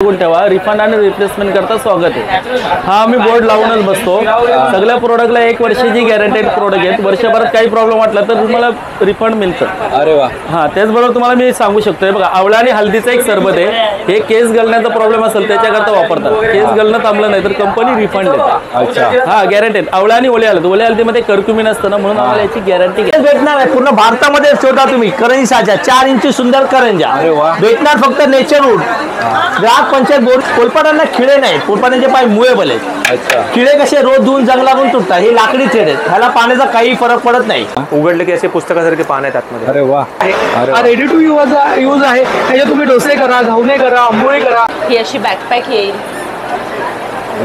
ठेवा, रिफंड आणि रिप्लेसमेंट करता स्वागत आहे। हा मी बोर्ड लावूनच बसतो। सगळ्या प्रोडक्टला 1 वर्षाची गॅरंटेड प्रोडक्ट आहे। वर्षभरात काही प्रॉब्लेम वाटला तर तुम्हाला रिफंड मिळतं। अरे वा। हा त्याचबरोबर तुम्हाला मी सांगू शकतो, बघा आवळा आणि हळदीचा एक सरबत आहे। हे केस गळण्याचा प्रॉब्लेम असेल त्याच्याकरता वापरतात। केस गळणं थांबलं नाही तर कंपनी रिफंड देते। अच्छा, हा गॅरंटेड। आवळा आणि ओले हळद, ओले हळदीमध्ये कर्क्युमिन असतं ना, म्हणून आम्हाला याची गॅरंटी भेटणार आहे। पूर्ण भारतामध्ये शोधा तुम्ही करंजाच्या 4 इंची सुंदर करंजा भेटणार फक्त नेचरवूड। ग्राहक पंचायत बोर्ड। कोलपाटांना खिळे नाही, कोलपाटांचे पाय मुळेबल आहेत। अच्छा। खिळे कसे रोज धुवून जंगलातून तुटतात, हे लाकडी थ्रेड आहेत, ह्याला पाण्याचा काही फरक पडत नाही। उघडले की असे पुस्तकासारखे पान आहेत आतमध्ये। अरे वा। हा रेडी टू यूज आहे। त्याच्यात तुम्ही डोसे करा, घावणे करा, आंबोळी करा। ही अशी बॅकपॅक येईल।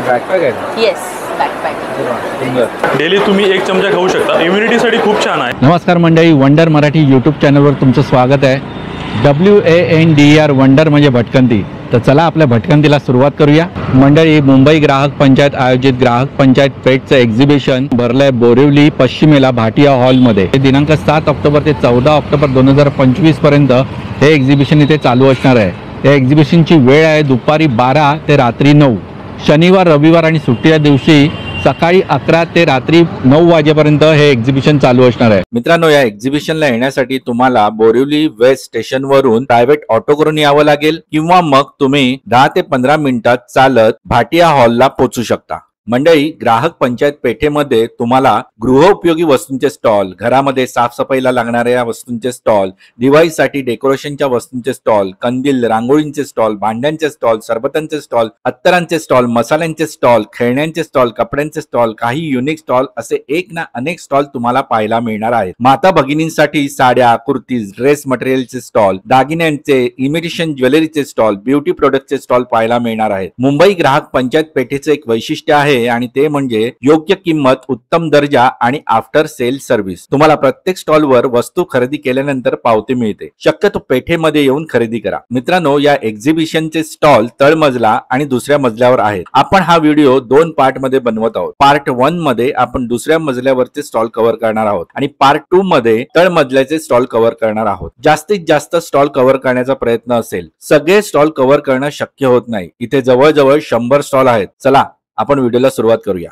बॅकपॅक आहे। Yes, backpack. डेली तुम्ही 1 चमचा खाऊ शकता। इम्युनिटीसाठी खूप छान आहे। नमस्कार मंडळी, वंडर मराठी यूट्यूब चॅनलवर तुमचं स्वागत आहे। WANDER वंडर म्हणजे भटकंती। तर चला आपल्या भटकंतीला सुरुवात करूया। मंडळी, मुंबई ग्राहक पंचायत आयोजित ग्राहक पंचायत पेठचं एक्झिबिशन भरलंय बोरिवली पश्चिमेला भाटिया हॉलमध्ये। दिनांक 7 ऑक्टोबर ते 14 ऑक्टोबर 2025 पर्यंत हे एक्झिबिशन इथे चालू असणार आहे। या एक्झिबिशनची वेळ आहे दुपारी 12 ते रात्री 9। शनिवार, रविवार आणि सुट्टीच्या दिवशी सकाळी 11 ते रात्री 9 वाजेपर्यंत हे एक्झिबिशन चालू असणार आहे। मित्रांनो, या एक्झिबिशनला येण्यासाठी तुम्हाला बोरिवली वेस्ट स्टेशन वरून प्रायव्हेट ऑटो करून यावं लागेल किंवा मग तुम्ही 10 ते 15 मिनिटात चालत भाटिया हॉलला पोहोचू शकता। मंडळी, ग्राहक पंचायत पेठेमध्ये तुम्हाला गृहोपयोगी वस्तूंचे स्टॉल, घरामध्ये साफसफाईला लागणाऱ्या वस्तूंचे स्टॉल, दिवाळीसाठी डेकोरेशनच्या वस्तूंचे स्टॉल, कंदील, रांगोळींचे स्टॉल, भांड्यांचे स्टॉल, सरबतांचे स्टॉल, अत्तरांचे स्टॉल, मसाल्यांचे स्टॉल, खेळण्यांचे स्टॉल, कपड्यांचे स्टॉल, काही युनिक स्टॉल असे एक ना अनेक स्टॉल तुम्हाला पाहायला मिळणार आहेत। माता भगिनींसाठी साड्या, कुर्तीज, ड्रेस मटेरियलचे स्टॉल, दागिन्यांचे, इमिटेशन ज्वेलरीचे स्टॉल, ब्युटी प्रोडक्टचे स्टॉल पाहायला मिळणार आहेत। मुंबई ग्राहक पंचायत पेठेचे एक वैशिष्ट्य आहे आणि ते म्हणजे योग्य किंमत, उत्तम दर्जा आणि आफ्टर सेल सर्व्हिस। तुम्हाला प्रत्येक स्टॉलवर वस्तू खरेदी केल्यानंतर पावती मिळते। शक्यतो पेठेमध्ये येऊन खरेदी करा। मित्रांनो, या एक्झिबिशनचे स्टॉल तळमजला आणि दुसऱ्या मजल्यावर आहेत। आपण हा व्हिडिओ 2 पार्ट मध्ये बनवत आहोत। पार्ट 1 मध्ये आपण दुसऱ्या मजल्यावरचे स्टॉल कव्हर करणार आहोत आणि पार्ट 2 मध्ये तळमजल्याचे स्टॉल कव्हर करणार आहोत। जास्तीत जास्त स्टॉल कव्हर करण्याचा प्रयत्न असेल। सगळे स्टॉल कव्हर करणं शक्य होत नाही। इथे जवळजवळ 100 स्टॉल आहेत। चला आपण व्हिडिओला सुरुवात करूया।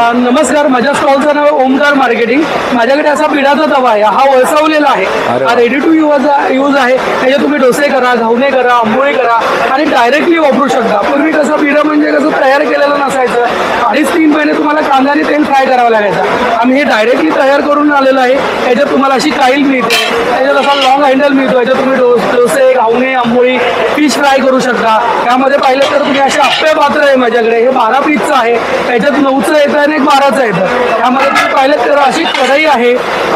नमस्कार, माझ्या स्टॉलचं नाव ओमकार मार्केटिंग। माझ्याकडे असा पिठाचा तवा आहे, हा वळसावलेला आहे। हा रेडी टू यूज आहे। त्याच्यात तुम्ही डोसे करा, घावणे करा, आंबोळी करा आणि डायरेक्टली वापरू शकता। पूर्वी कसं पिठा म्हणजे कसं तयार केलेलं नसायचं, 2.5-3 महिने तुम्हाला कांदा आणि तेल फ्राय करावं लागायचं। आम्ही हे डायरेक्टली तयार करून आलेलं आहे। याच्यात तुम्हाला अशी काईल मिळते, त्याच्यात असा लॉंग हँडल मिळतो। याच्यात तुम्ही डोसे, घावणे, आंबोळी, फिश फ्राय करू शकता। त्यामध्ये पाहिलं तर तुम्ही असे अप्पे पात्र आहे माझ्याकडे, हे 12 पीसचं आहे। याच्यात 9चं येतं आणि 12चं येतं। त्यामध्ये तुम्ही पाहिलं तर अशी कढई आहे,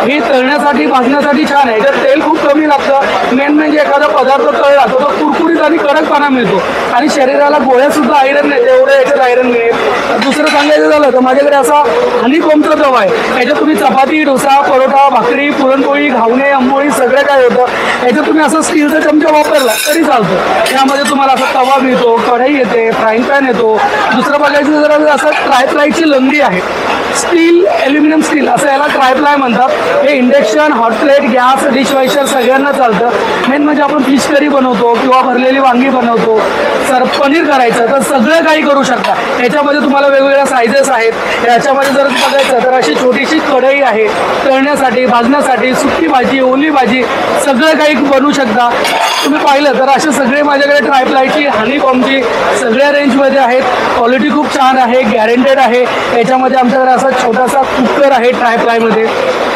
ही तळण्यासाठी भाजण्यासाठी छान आहे। याच्यात तेल खूप कमी लागतं। मेन म्हणजे एखादा पदार्थ तळला तर तो कुरकुरीत आणि कडकपणा मिळतो आणि शरीराला गोळ्या सुद्धा आयरन नाही, तेवढं याच्यात आयरन मिळेल। दुसरं सांगायचं झालं तर माझ्याकडे असा हनीकोमचा तवा आहे। याच्यात तुम्ही चपाती, डोसा, परोठा, भाकरी, पुरणपोळी, घावणे, आंबोळी सगळं काय होतं। याच्यात तुम्ही असं स्टीलचा चमचा वापरला तरी चालतं। त्यामध्ये तुम्हाला असा तवा मिळतो, कढई येते, फ्राईंग पॅन येतो। दुसरं बघायचं जर असं ट्रायप्लायची लंगडी आहे, स्टील, ॲल्युमिनियम स्टील असं याला ट्रायप्लाय म्हणतात। हे induction, hot plate, gas, dishwasher सगळ्यांना चालतं। मेन म्हणजे आपण फिश करी बनवतो किंवा भरलेली वांगी बनवतो, पनीर करायचं तर सगळं काही करू शकता। याच्यामध्ये तुम्हाला वेगवेगळ्या सायझेस आहेत। याच्यामध्ये जर बघायचं तर अशी छोटीशी कढई आहे, तळण्यासाठी, भाजण्यासाठी, सुकी भाजी, ओली भाजी सगळं काही बनवू शकता। तुम्ही पाहिलं तर असे सगळे माझ्याकडे ट्रायप्लायची, हनीकॉमची सगळ्या रेंजमध्ये आहेत। क्वालिटी खूप छान आहे, गॅरंटेड आहे। याच्यामध्ये आमच्याकडे असा छोटासा कुकर आहे ट्रायप्लायमध्ये।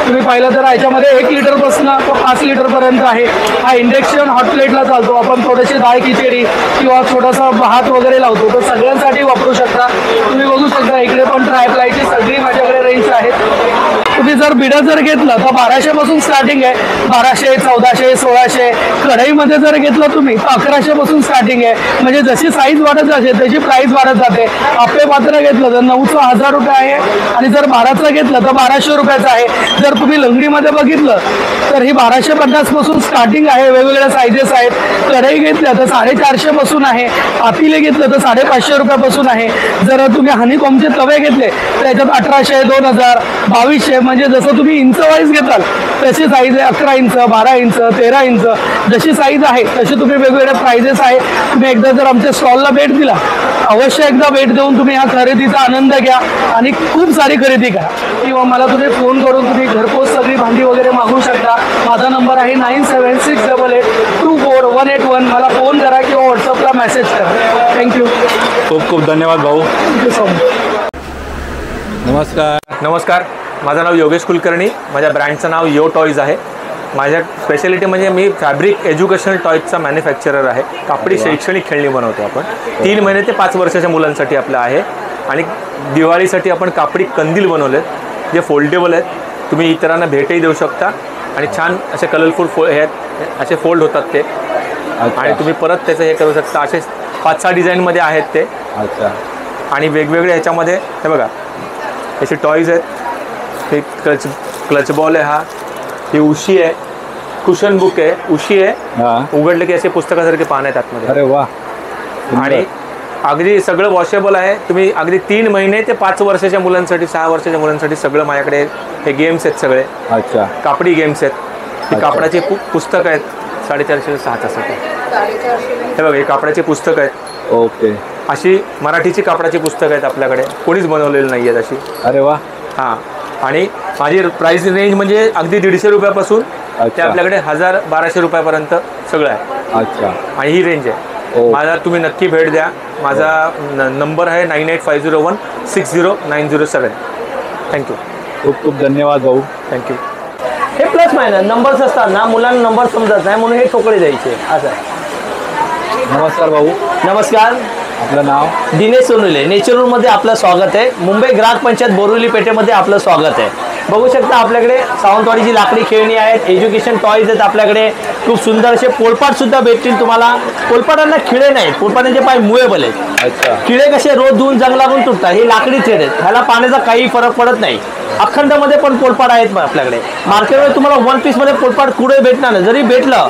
तुम्ही पाहिलं तर याच्यामध्ये 1 लिटरपासून तो 5 लिटरपर्यंत आहे। हा इंडक्शन हॉट प्लेटला चालतो। आपण थोडीशी डाळ खिचडी किंवा छोटासा भात वगैरे लावतो तर सगळ्यांसाठी वापरू शकता। तुम्ही बघू शकता इकडे पण ट्रायप्लायची सगळी माझ्याकडे रेंज आहेत। तुम्ही जर बिडा जर घेतलं तर 1200 पासून स्टार्टिंग आहे। 1200, 1400, 1600। कढईमध्ये जर घेतलं तुम्ही तर 1100 पासून स्टार्टिंग आहे। म्हणजे जशी साईज वाढत जाते त्याची प्राइस वाढत जाते। अप्पे पात्र घेतलं तर 9चं 1000 रुपये आहे आणि जर 12चं घेतलं तर 1200 रुपयाचं आहे। जर तुम्ही लंगडीमध्ये बघितलं तर ही 1250 पासून स्टार्टिंग आहे. वेगवेगळ्या साईजेस आहेत. कढई घेतलं तर 450 पासून आहे. पातेले घेतलं तर 550 रुपयापासून आहे. जर तुम्ही हनीकॉमचे तवे घेतले तर याच्यात 1800, 2000, 2200 म्हणजे जसं तुम्ही इंच वाईज घेताल तशी साईज आहे. 11 इंच, 12 इंच, 13 इंच जशी साईज आहे तशी तुम्ही वेगवेगळे प्राइजेस आहे. तुम्ही एकदा जर आमच्या स्टॉलला भेट दिला अवश्य एकदा भेट देऊन तुम्ही ह्या खरेदीचा आनंद घ्या आणि खूप सारी खरेदी करा. किंवा मला तुम्ही फोन करून तुम्ही घरपोच सगळी भांडी वगैरे मागवू शकता. माझा नंबर आहे 9768824181. मला फोन करा किंवा व्हॉट्सअपला मेसेज करा. थँक्यू. खूप खूप धन्यवाद भाऊ. Thank you so much. नमस्कार, माझं नाव योगेश कुलकर्णी. माझ्या ब्रँडचं नाव यो टॉईज आहे. माझ्या स्पेशालिटी म्हणजे मी फॅब्रिक एज्युकेशनल टॉयजचा मॅन्युफॅक्चरर आहे. कापडी शैक्षणिक खेळणी बनवतो आपण. 3 महिने ते 5 वर्षाच्या मुलांसाठी आपलं आहे. आणि दिवाळीसाठी आपण कापडी कंदील बनवलेत जे फोल्डेबल आहेत. तुम्ही इतरांना भेटही देऊ शकता आणि छान असे कलरफुल हे असे फोल्ड होतात ते. आणि तुम्ही परत त्याचं हे करू शकता. असे 5-6 डिझाईनमध्ये आहेत ते. अच्छा. आणि वेगवेगळे ह्याच्यामध्ये हे बघा असे टॉईज आहेत. हे क्लच बॉल आहे. हा ही उशी आहे. कुशन बुक आहे. उशी आहे. उघडले की असे पुस्तकासारखे पान आहेत आतमध्ये. अरे वा. आणि अगदी सगळं वॉशेबल आहे. तुम्ही अगदी 3 महिने ते 5 वर्षाच्या मुलांसाठी, 6 वर्षाच्या मुलांसाठी सगळं माझ्याकडे हे गेम्स आहेत सगळे. अच्छा. कापडी गेम्स आहेत. ही कापडाची पुस्तकं आहेत. 450 6 तासासाठी. हे बघा हे कापडाची पुस्तकं आहेत. ओके. अशी मराठीची कापडाची पुस्तकं आहेत आपल्याकडे. कोणीच बनवलेली नाही आहेत अशी. अरे वा. हां. आणि माझी प्राइस रेंज म्हणजे अगदी 150 रुपयापासून ते आपल्याकडे 1000-1200 रुपयापर्यंत सगळं आहे. अच्छा. आणि ही रेंज आहे. माझा तुम्ही नक्की भेट द्या. माझा नंबर आहे 9850160907. थँक्यू. खूप खूप धन्यवाद भाऊ. थँक्यू. हे प्लस मायनस नंबर्स असतात ना, मुलांना नंबर समजत नाही म्हणून हे ठोकळे द्यायचे असं. नमस्कार भाऊ. नमस्कार. आपलं नाव? दिनेश सोनुले. नेचरमध्ये आपलं स्वागत आहे. मुंबई ग्राहक पंचायत बोरिवली पेठेमध्ये आपलं स्वागत आहे. बघू शकता आपल्याकडे सावंतवाडीची लाकडी खेळणी आहेत. एज्युकेशन टॉईज आहेत आपल्याकडे. खूप सुंदर असे पोलपाट सुद्धा भेटतील तुम्हाला. पोलपाटांना खिळे नाहीत. पोलपाटांचे पाय मुवेबल आहेत. अच्छा. खिळे कसे रोज धुवून जंगलातून तुटतात. हे लाकडी थ्रेड आहेत. ह्याला पाण्याचा काही फरक पडत नाही. अखंडमध्ये पण पोलपाट आहेत आपल्याकडे. मार्केटमध्ये तुम्हाला 1 पीसमध्ये पोलपाट कुठे भेटणार नाही. जरी भेटलं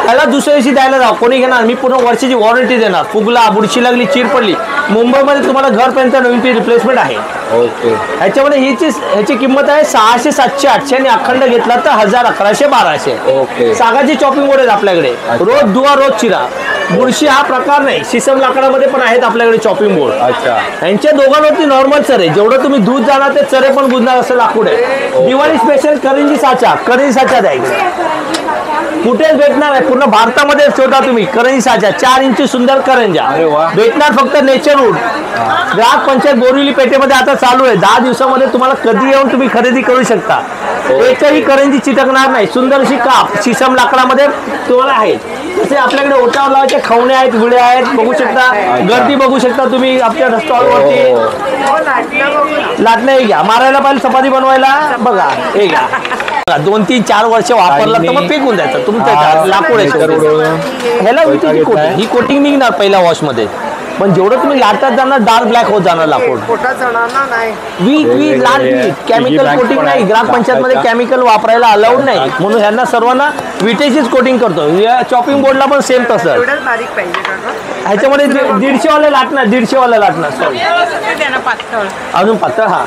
त्याला दुसऱ्या दिवशी द्यायला जाऊ कोणी घेणार. मी पूर्ण वर्षाची वॉरंटी देणार. फुगला, बुरशी लागली, चीर पडली, मुंबईमध्ये तुम्हाला घरपर्यंत नवीन पीस रिप्लेसमेंट आहे. ओके. ह्याच्यामध्ये ह्याची किंमत आहे 600, 700, 800 आणि अखंड घेतला तर 1000, 1100, 1200. ओके. सागाची चॉपिंग बोर्ड आहेत आपल्याकडे. रोज धुवा रोज चिरा. बुरशी हा प्रकार नाही. शिसम लाकडामध्ये पण आहेत आपल्याकडे चॉपिंग बोर्ड. अच्छा. यांच्या दोघांवरती नॉर्मल चरे. जेवढं तुम्ही दूध जाणार ते चरे पण बुजणार असं लाकूड आहे. दिवाळी स्पेशल करंजी साचा. करंजी साचा द्यायचा कुठेच भेटणार आहे. पूर्ण भारतामध्ये शोधा तुम्ही करंजी साचा. 4 इंची सुंदर करंजा भेटणार फक्त नेचरवूड. ग्राहक पंचायत बोरिवली पेठेमध्ये आता चालू आहे. 10 दिवसामध्ये तुम्हाला कधी येऊन तुम्ही खरेदी करू शकता. एकही करंजी चिटकणार नाही. सुंदर अशी काप शिसम लाकडामध्ये तुम्हाला आहेत. तसे आपल्याकडे ओटावर लावायचे खवणे आहेत, विळे आहेत. बघू शकता. गर्दी बघू शकता तुम्ही आपल्या स्टॉलवरती. लाटणं हे घ्या. मारायला पाहिजे चपाती बनवायला. बघा हे घ्या. 2-3-4 वर्ष वापरला तर मग फेकून द्यायचं. तुमचं लाकूड आहे. ह्याला ही कोटिंग निघणार पहिल्या वॉश मध्ये. पण जेवढं तुम्ही लाटतात जाणार डार्क ब्लॅक होत जाणार लाकूड. वीट लाट वीट. केमिकल कोटिंग नाही. ग्राहक पंचायत मध्ये केमिकल वापरायला अलाउड नाही म्हणून ह्यांना सर्वांना विटेचीच कोटिंग करतो. या चॉपिंग बोर्डला पण सेम तसं. ह्याच्यामध्ये 150 वाला लाटणार. 150 वाला लाटणार. सॉरी अजून पातळ. हा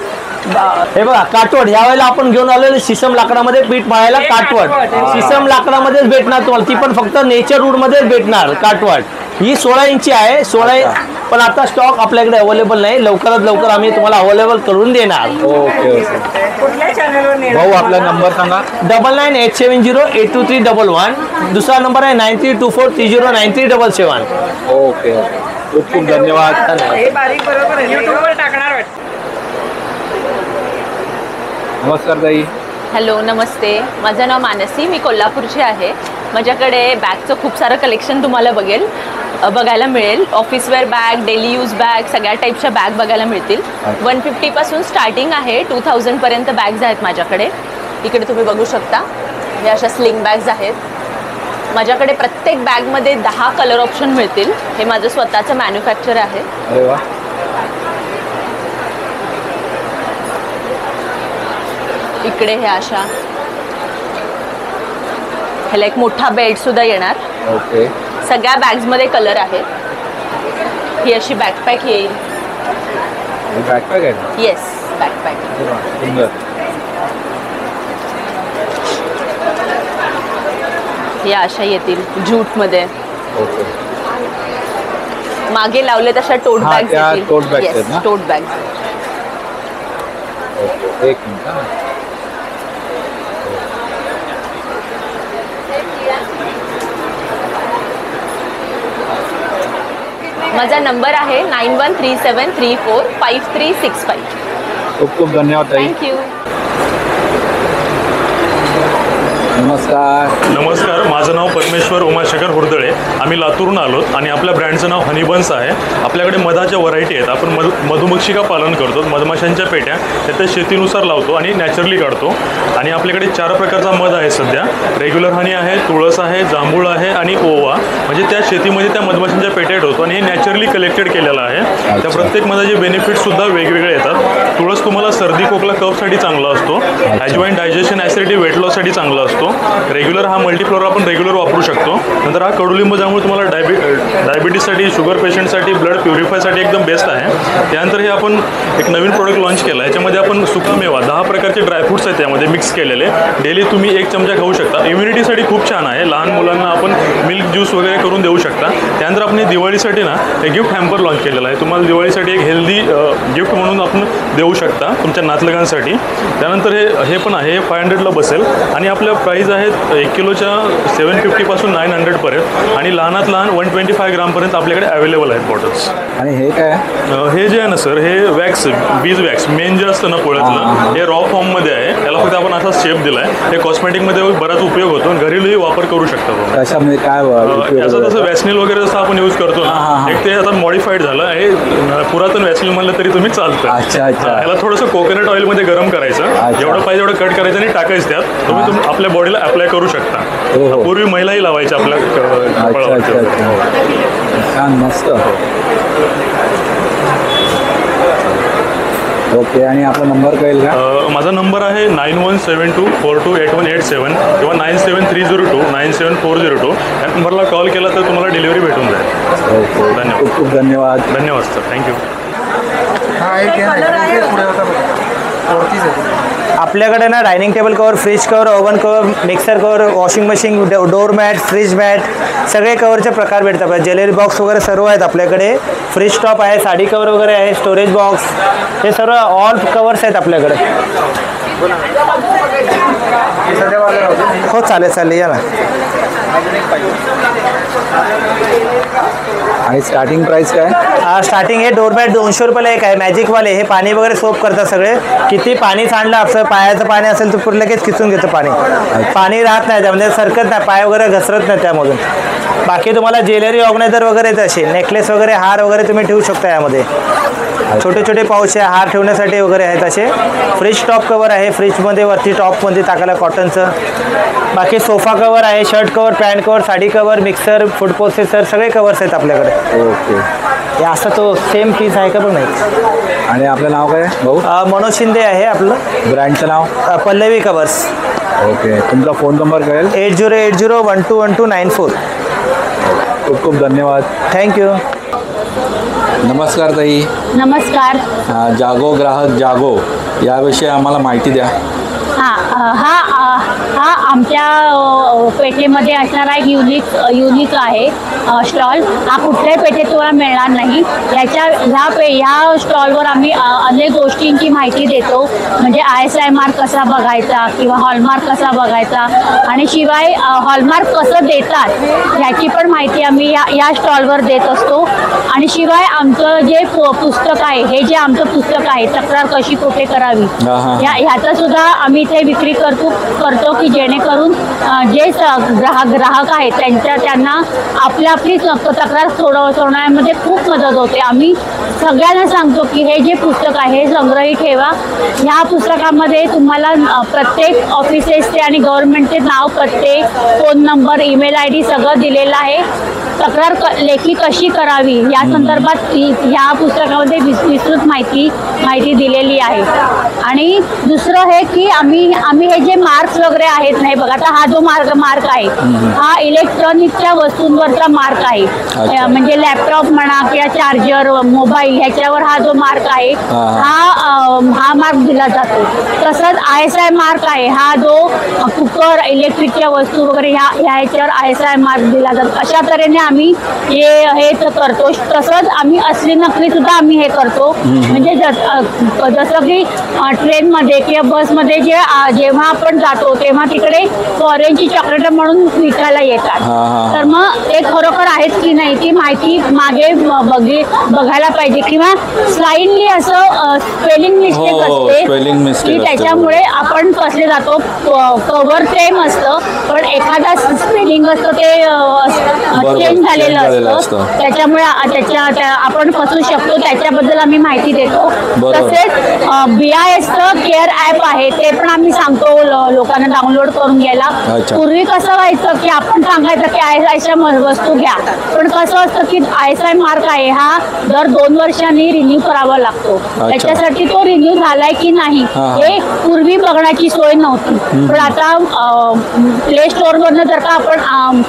हे बघा काटवड. ह्या वेळेला आपण घेऊन आलेलं शिसम लाकडामध्ये पीठ मळायला काटवड. शिसम लाकडामध्येच भेटणार तुम्हाला. ती पण फक्त नेचरवूड मध्येच भेटणार काटवड. ही 16 इंची आहे. 16 पण आता स्टॉक आपल्याकडे अवेलेबल नाही. लवकरात लवकर आम्ही तुम्हाला अवेलेबल करून देणार. ओके. भाऊ आपला नंबर सांगा. 9987082311. दुसरा नंबर आहे 9324309377. ओके. खूप खूप धन्यवाद. नमस्कार ताई. हॅलो नमस्ते. माझं नाव मानसी. मी कोल्हापूरची आहे. माझ्याकडे बॅगचं खूप सारं कलेक्शन तुम्हाला बघायला मिळेल. Officewear bag, daily use bag, सगळ्या टाईपच्या बॅग बघायला मिळतील. 150 पासून स्टार्टिंग आहे. 2000 पर्यंत बॅग्स आहेत माझ्याकडे. इकडे तुम्ही बघू शकता. हे अशा स्लिंग बॅग्स आहेत माझ्याकडे. प्रत्येक बॅगमध्ये 10 कलर ऑप्शन मिळतील. हे माझं स्वतःचं मॅन्युफॅक्चर आहे. अरे वा. इकडे हे अशा ह्याला एक मोठा बेल्ट सुद्धा येणार. ओके. सगळ्या बॅग्समध्ये कलर आहेत. ही अशी बॅकपॅक येईल. बॅकपॅक आहे. Yes, backpack. सुंदर. या अशा येतील जूटमध्ये. ओके. मागे लावले तशा टोट बॅग्स येतील. टोट बॅग्स आहेत ना? Tote bags. ओके. एक मिनिट. माझा नंबर आहे 9137345365. खूप खूप धन्यवाद ताई. थँक्यू. नमस्कार. नमस्कार, माझं नाव परमेश्वर उमाशेखर हुरदळे. आम्ही लातूरून आलो आणि आपल्या ब्रँडचं नाव हनीबन्स आहे. आपल्याकडे मधाच्या व्हरायटी आहेत. आपण मधुमक्षिका पालन करतो. मधमाशांच्या पेट्या त्या शेतीनुसार लावतो आणि नॅचरली काढतो. आणि आपल्याकडे 4 प्रकारचा मध आहे सध्या. रेग्युलर हनी आहे, तुळस आहे, जांभूळ आहे आणि ओवा. म्हणजे त्या शेतीमध्ये त्या मधमाशांच्या पेट्या ठेवतो आणि हे नॅचरली कलेक्टेड केलेलं आहे. त्या प्रत्येक मधाचे बेनिफिट्ससुद्धा वेगवेगळे येतात. तुळस तुम्हाला सर्दी खोकला कफसाठी चांगला असतो. ॲज्वाईन डायजेशन ॲसिडिटी वेट लॉससाठी चांगला असतो. रेग्युलर हा मल्टीफ्लोर आपण रेग्युलर वापरू शकतो. नंतर हा कडुलिंब ज्यामुळे तुम्हाला डायबिटीससाठी, शुगर पेशंटसाठी, ब्लड प्युरिफायसाठी एकदम बेस्ट आहे. त्यानंतर हे आपण एक नवीन प्रोडक्ट लॉन्च केला आहे. याच्यामध्ये आपण सुकामेवा 10 प्रकारचे ड्रायफ्रुट्स आहेत त्यामध्ये मिक्स केलेले. डेली तुम्ही 1 चमचा खाऊ शकता. इम्युनिटीसाठी खूप छान आहे. लहान मुलांना आपण मिल्क ज्यूस वगैरे करून देऊ शकता. त्यानंतर आपण दिवाळीसाठी ना एक गिफ्ट हॅम्पर लॉन्च केलेला आहे. तुम्हाला दिवाळीसाठी एक हेल्दी गिफ्ट म्हणून आपण देऊ शकता तुमच्या नातलगांसाठी. त्यानंतर हे पण आहे, 500ला बसेल. आणि आपल्या प्राईज आहेत 1 किलोच्या 750 पासून 900 पर्यंत आणि लहानात लहान 125 ग्रामपर्यंत आपल्याकडे अवेलेबल आहेत बॉटल्स. आणि हे काय? हे जे आहे ना सर, हे वॅक्स, बीज वॅक्स मेन जे असतं ना पोळ्यातलं, हे रॉ फॉर्ममध्ये आहे. त्याला फक्त आपण असा शेप दिला आहे. हे कॉस्मेटिकमध्ये बराच उपयोग होतो. घरीही वापर करू शकता. त्याच्यामध्ये काय याचा जसं वॅसलिन वगैरे जसं आपण यूज करतो ना, एक ते आता मॉडिफाईड झालं. हे पुरातन वॅसलिन म्हणलं तरी तुम्ही चालतं. अच्छा. याला थोडंसं कोकोनट ऑइलमध्ये गरम करायचं. जेवढं पाहिजे तेवढं कट करायचं आणि टाकायचं त्यात. तुम्ही आपल्या बॉडीला अप्लाय करू शकता. पूर्वी महिलाही लावायच्या आपल्या कपाळावरती. छान, मस्त. ओके. आणि आपला नंबर कळेल का? माझा नंबर आहे 9172428187 किंवा 9730297402. या नंबरला कॉल केला तर तुम्हाला डिलिव्हरी भेटून जाईल. ओके. धन्यवाद. खूप खूप धन्यवाद. धन्यवाद सर. थँक्यू. आपल्याकडे ना dining table cover, fridge cover, oven cover, mixer cover, washing machine, door mat, fridge mat सगळे कवरचे प्रकार भेटतात. ज्वेलरी बॉक्स वगैरे सर्व आहेत आपल्याकडे. फ्रीज टॉप आहे, साडी कवर वगैरे आहे, स्टोरेज बॉक्स, हे सर्व ऑल कवर्स आहेत आपल्याकडे. हो, चालेल या ना. आणि स्टार्टिंग प्राइस काय? स्टार्टिंग हे डोरमॅट 200 रुपयाला एक आहे. मॅजिकवाले हे पाणी वगैरे सोप करतात सगळे. किती पाणी सांडलं आपलं, पायाचं पाणी असेल तर लगेच खिचून घेतं पाणी राहत नाही त्यामध्ये, सरकत नाही, पाय वगैरे घसरत नाही त्यामधून. बाकी तुम्हाला ज्वेलरी ऑर्गनायझर वगैरे असे नेकलेस वगैरे, हार वगैरे तुम्ही ठेवू शकता यामध्ये. छोटे छोटे पाऊच आहे, हार ठेवण्यासाठी वगैरे आहेत असे. फ्रीज टॉप कवर आहे, फ्रीजमध्ये वरती टॉपमध्ये टाकायला कॉटनचं. बाकी सोफा कवर आहे, shirt cover, pant cover, sari cover, mixer, food processor सगळे कवर्स आहेत आपल्याकडे. ओके. हे असं तो सेम पीस आहे का पण नाही. आणि आपलं नाव काय भाऊ? मनोज शिंदे आहे आपलं. ब्रँडचं नाव पल्लवी कवर्स. ओके. तुमचा फोन नंबर कळेल? 8080121294. खूप खूप धन्यवाद. थँक्यू. नमस्कार ताई. नमस्कार. जागो ग्राहक जागो याविषयी आम्हाला माहिती द्या. हा आमच्या पेठेमध्ये असणारा एक युनिक आहे स्टॉल. हा कुठल्याही पेठेत तुम्हाला मिळणार नाही. ह्या स्टॉलवर आम्ही अनेक गोष्टींची माहिती देतो. म्हणजे ISI मार्क कसा बघायचा किंवा हॉलमार्क कसा बघायचा आणि शिवाय हॉलमार्क कसं देतात ह्याची पण माहिती आम्ही या स्टॉलवर देत असतो. आणि शिवाय आमचं जे पुस्तक आहे, हे जे आमचं पुस्तक आहे तक्रार कशी कुठे करावी ह्याचं सुद्धा आम्ही ते विक्री करतो की जेणेकरून जे ग्राहक आहेत त्यांना आपली तक्रार सोडवण्यामध्ये खूप मदत होते. आम्ही सगळ्यांना सांगतो की हे जे पुस्तक आहे हे संग्रही ठेवा. ह्या पुस्तकामध्ये तुम्हाला प्रत्येक ऑफिसेसचे आणि गव्हर्नमेंटचे नाव, पत्ते, फोन नंबर, ईमेल ID सगळं दिलेलं आहे. तक्रार लेखी कशी करावी या संदर्भात ह्या पुस्तकामध्ये विस्तृत माहिती दिलेली आहे. आणि दुसरं हे की आम्ही हे जे मार्क्स वगैरे आहेत नाही बघा. आता हा जो मार्क आहे हा इलेक्ट्रॉनिकच्या वस्तूंवरचा मार्क आहे. म्हणजे लॅपटॉप म्हणा किंवा चार्जर, मोबाईल ह्याच्यावर हा जो मार्क आहे हा मार्क दिला जातो. तसंच ISI मार्क आहे. हा जो कुकर, इलेक्ट्रिकच्या वस्तू वगैरे ह्याच्यावर ISI मार्क दिला जातो. अशा तऱ्हेने आम्ही हे करतो. तसंच आम्ही असली नकली सुद्धा आम्ही हे करतो. म्हणजे जसं की ट्रेनमध्ये किंवा बसमध्ये जेव्हा आपण जातो तेव्हा तिकडे फॉरेनची चॉकलेट म्हणून विकायला येतात. तर मग ते खरोखर आहेत की नाही ती माहिती मागे बघायला पाहिजे. किंवा स्लाइडली असं स्पेलिंग मिस्टेक असते की त्याच्यामुळे आपण फसले जातो. कव्हर सेम असतं पण एखादा स्पेलिंग असतं ते चेंज झालेलं असतं. त्याच्यामुळे आपण फसू शकतो. त्याच्याबद्दल आम्ही माहिती देतो. तसेच BIS केअर ॲप आहे ते पण आम्ही सांगतो लोकांना डाउनलोड करून घ्यायला. पूर्वी कसं व्हायचं की आपण सांगायचं की ISI वस्तू घ्या, पण कसं असतं की ISI मार्क आहे हा दर 2 वर्षांनी रिन्यू करावा लागतो. त्याच्यासाठी तो रिन्यू झालाय की नाही हे पूर्वी बघण्याची सोय नव्हती. पण आता प्ले स्टोअरवरनं जर का आपण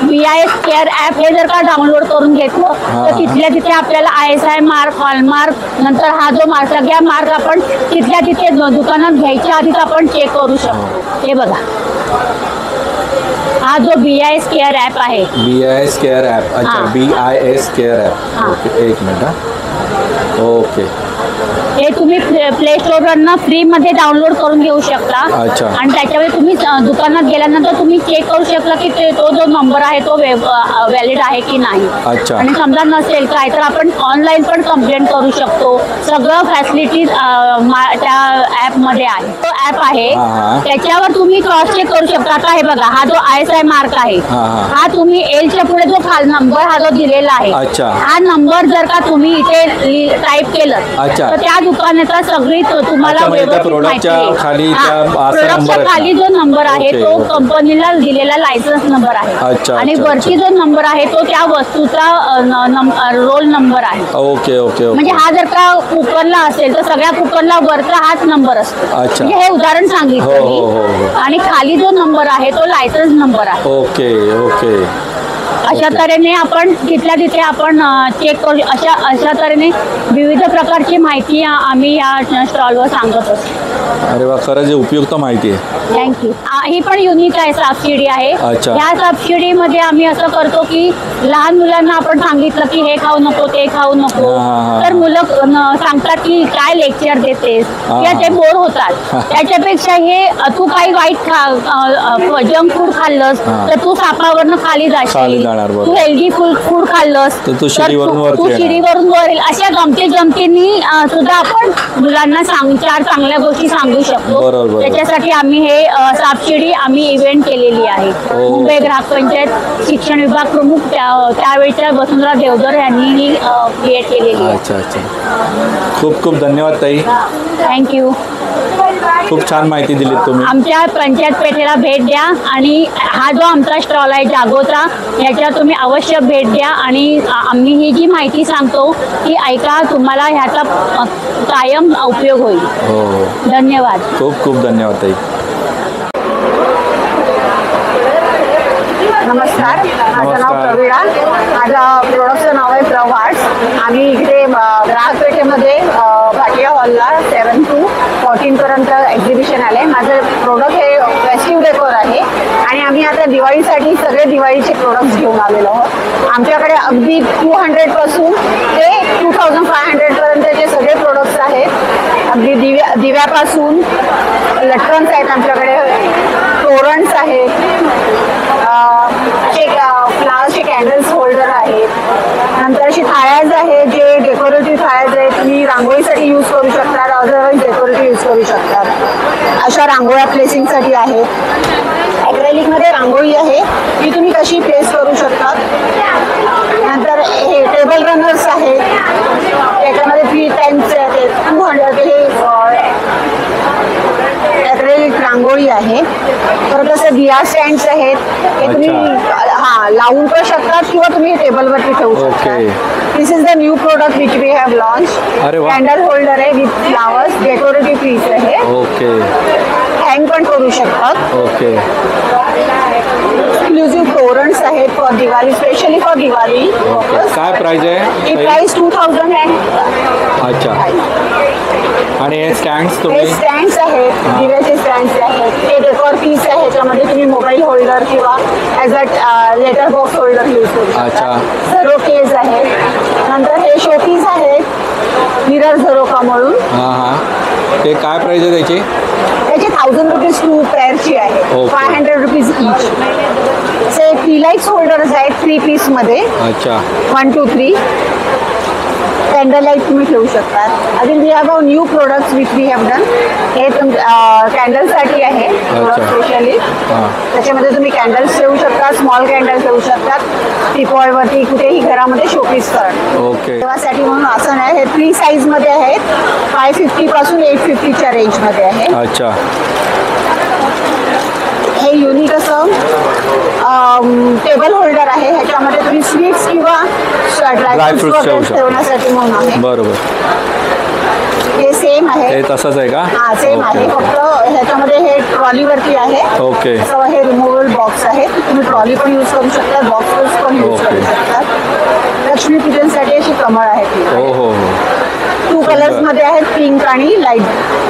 BIS केअर ॲप हे जर का डाउनलोड करून घेतलं तर तिथल्या तिथे आपल्याला ISI मार्क, हॉलमार्क, नंतर हा जो मार्क सगळ्या मार्क आपण तिथल्या तिथे दुकानात घ्यायच्या आधीच आपण चेक करू शकतो. हे बघा हा जो BIS केअर ॲप आहे. BIS care app. अच्छा, BIS केअर ॲप. एक मिनिट. ओके. हे तुम्ही प्ले स्टोअरवरनं फ्रीमध्ये डाउनलोड करून घेऊ शकता. आणि त्याच्यामुळे तुम्ही दुकानात गेल्यानंतर तुम्ही चेक करू शकता की तो जो नंबर आहे तो व्हॅलिड आहे की नाही. आणि समजा नसेल काय तर आपण ऑनलाईन पण कंप्लेंट करू शकतो. सगळं फॅसिलिटीज त्या ॲपमध्ये आहे. तो ॲप आहे त्याच्यावर तुम्ही क्रॉस चेक करू शकता. आता हे बघा हा जो ISI मार्क आहे हा तुम्ही एलच्या पुढे जो नंबर हा जो दिलेला आहे हा नंबर जर का तुम्ही इथे टाईप केलं तर त्या दुकानाचा सगळी तुम्हाला प्रोडक्टच्या खाली जो नंबर आहे तो कंपनीला दिलेला लायसन्स नंबर आहे. आणि वरती जो नंबर आहे तो त्या वस्तूचा रोल नंबर आहे. ओके. म्हणजे हा जर का कुकरला असेल तर सगळ्या कुकरला वरचा हाच नंबर असतो. म्हणजे हे उदाहरण सांगितलं. आणि खाली जो नंबर आहे तो लायसन्स नंबर आहे. ओके. अशा तऱ्हेने आपण तिथल्या तिथे आपण चेक करू. अशा तऱ्हेने विविध प्रकारची माहिती आम्ही या स्टॉलवर सांगत असतो. अरे वा, खरंच उपयुक्त माहिती आहे. थँक्यू. ही पण युनिक आहे, सबसिडी आहे. ह्या सबसिडीमध्ये आम्ही असं करतो की लहान मुलांना आपण सांगितलं की हे खाऊ नको ते खाऊ नको तर मुलं सांगतात की काय लेक्चर देतेस किंवा ते बोर होतात. त्याच्यापेक्षा हे तू काही वाईट जंक फूड खाल्लंस तर तू सापावरनं खाली जाशील. तू हेल्दी फूड खाल्लंस तर तू शिरीवरून वर येईल. अशा गमतींनी सुद्धा आपण मुलांना 4 चांगल्या गोष्टी सांगू शकतो. त्याच्यासाठी आम्ही हे सबसिडी आम्ही इव्हेंट केलेली आहे. मुंबई ग्राहक पंचायत शिक्षण विभाग प्रमुख त्यावेळेच्या वसुंधरा देवधर यांनी ही क्रिएट केलेली आहे. अच्छा. खूप धन्यवाद ताई. थँक्यू. खूप छान माहिती दिली तुम्ही. आमच्या पंचायत पेठेला भेट द्या आणि हा जो आमचा स्टॉल आहे जागोचा याच्यावर तुम्ही अवश्य भेट द्या. आणि आम्ही ही जी माहिती सांगतो ती ऐका, तुम्हाला ह्याचा कायम उपयोग होईल. धन्यवाद. खूप धन्यवाद ताई. नमस्कार, माझं नाव प्रवीणा. माझं प्रोडक्टचं नाव आहे प्रवास. आम्ही इकडे ग्राहक पेठेमध्ये भाटिया हॉलला 7 to 14 पर्यंत एक्झिबिशन आले. माझं प्रोडक्ट हे फेस्टिव्ह डेकोर आहे आणि आम्ही आता दिवाळीसाठी सगळे दिवाळीचे प्रोडक्ट्स घेऊन आलेलो आहोत. आमच्याकडे अगदी 200 पासून ते 2500 पर्यंतचे सगळे प्रोडक्ट्स आहेत. अगदी दिव्यापासून लटकन्स आहेत आमच्याकडे, तोरणस आहेत, फ्लावर्सचे कॅन्डल्स होल्डर आहेत. नंतर अशी थाळ्याज आहे जे डेकोरेटिव्ह थाळ्याज आहेत. तुम्ही रांगोळीसाठी यूज करू शकतात, अदरवाईज डेकोरेटिव्ह यूज करू शकतात. अशा रांगोळ्या प्लेसिंगसाठी आहेत. ॲक्रेलिकमध्ये रांगोळी आहे ती तुम्ही कशी प्लेस करू शकता. नंतर हे टेबल रनर्स आहेत, त्याच्यामध्ये 3 टाइम्स आहेत. 200 हे ॲक्रेलिक रांगोळी आहे. परत असं दिया स्टँड्स आहेत, हे तुम्ही लावून पण शकतात किंवा तुम्ही टेबलवरती ठेवू शकता. This is the new product which we have launch. Candle holder आहे विथ फ्लावर्स, डेकोरेटिव्ह पीस आहे. हँग पण करू शकतात. ओके. एक्सक्लुझिव्ह तोरणस आहेत for Diwali, specially for Diwali. काय प्राइस आहे? ही प्राइस 2000 आहे. अच्छा. आणि हे स्टँड्स हे तुम्ही स्टँड्स आहेत, दिव्याचे स्टँड्स आहेत. हे डेकोर पीस आहे, ह्याच्यामध्ये तुम्ही मोबाईल होल्डर किंवा as a letter box holder use करू शकता. अच्छा. झरो केज आहे. नंतर हे शो पीस आहेत मिरर झरोका म्हणून. हां हां. ते काय प्राइस आहे त्याची? त्याची 1000 रुपीज 2 पेअरची आहे. Okay. 500 rupees each. असे 3 लाईट्स होल्डर्स आहेत 3 पीसमध्ये. अच्छा. 1 2 3 कॅन्डल लाईट तुम्ही ठेवू शकतात. अजून we have a new products which we have done. हे कॅन्डलसाठी आहे स्पेशली. त्याच्यामध्ये तुम्ही कॅन्डल्स ठेवू शकता, स्मॉल कॅन्डल ठेवू शकतात, टीपॉयवरती कुठेही घरामध्ये शोपीस करा. ओके. तेव्हासाठी म्हणून आसन आहे. हे 3 साईजमध्ये आहेत. 550 पासून 850च्या रेंजमध्ये आहे. अच्छा. हे युनिक असं टेबल होल्डर आहे. ह्याच्यामध्ये तुम्ही स्वीट्स किंवा ड्रायफ्रुट्स ठेवू शकता. ठेवण्यासाठी म्हणून आहे. बरोबर. हे सेम आहे. हे तसंच आहे का? हा सेम आहे. फक्त ह्याच्यामध्ये हे ट्रॉलीवरती आहे. ओके. असं हे रिमूव्हल बॉक्स आहे. तुम्ही ट्रॉली पण यूज करू शकता, बॉक्सेस पण यूज करू शकता. लक्ष्मी पूजनसाठी अशी कमळ आहे ती. हो हो हो. 2 कलर्स मध्ये आहेत, पिंक आणि लाईट.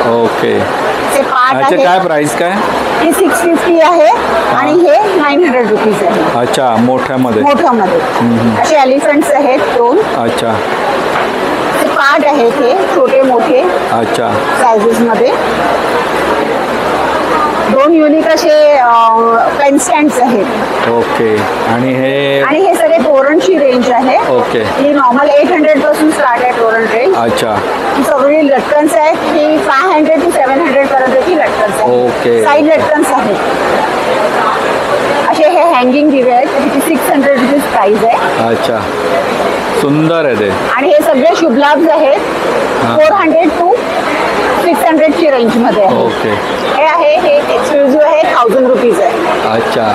ओके. ते पार्ट अच्छा. आहे. काय प्राइस काय? हे 650 आहे आणि हे 900 रुपीज आहे. अच्छा. मोठ्यामध्ये. मोठ्यामध्ये असे एलिफंट्स आहेत 2. अच्छा. ते पार्ट आहेत हे छोटे मोठे अच्छा. सायझेस मध्ये. 2 युनिक असे पेन स्टँड्स आहेत. ओके. आणि हे सगळे तोरणची रेंज आहे. ओके. ही नॉर्मल 800 पासून स्टार्ट आहे तोरण रेंज. अच्छा. ही सगळी लटकन्स आहेत. ही 500 to 700 पर्यंतची लटकन्स आहेत. ओके. साईड लटकन्स आहेत. असे हे हँगिंग दिवे आहेत. त्याची 600 रुपीज प्राइस आहे. अच्छा. सुंदर आहे ते. आणि हे सगळे शुभ लाभ आहेत 400 to 600 ची रेंज मध्ये आहे. ओके. हे आहे, हे एक्सक्लुझिव्ह आहे, 1000 रुपीज आहे. अच्छा.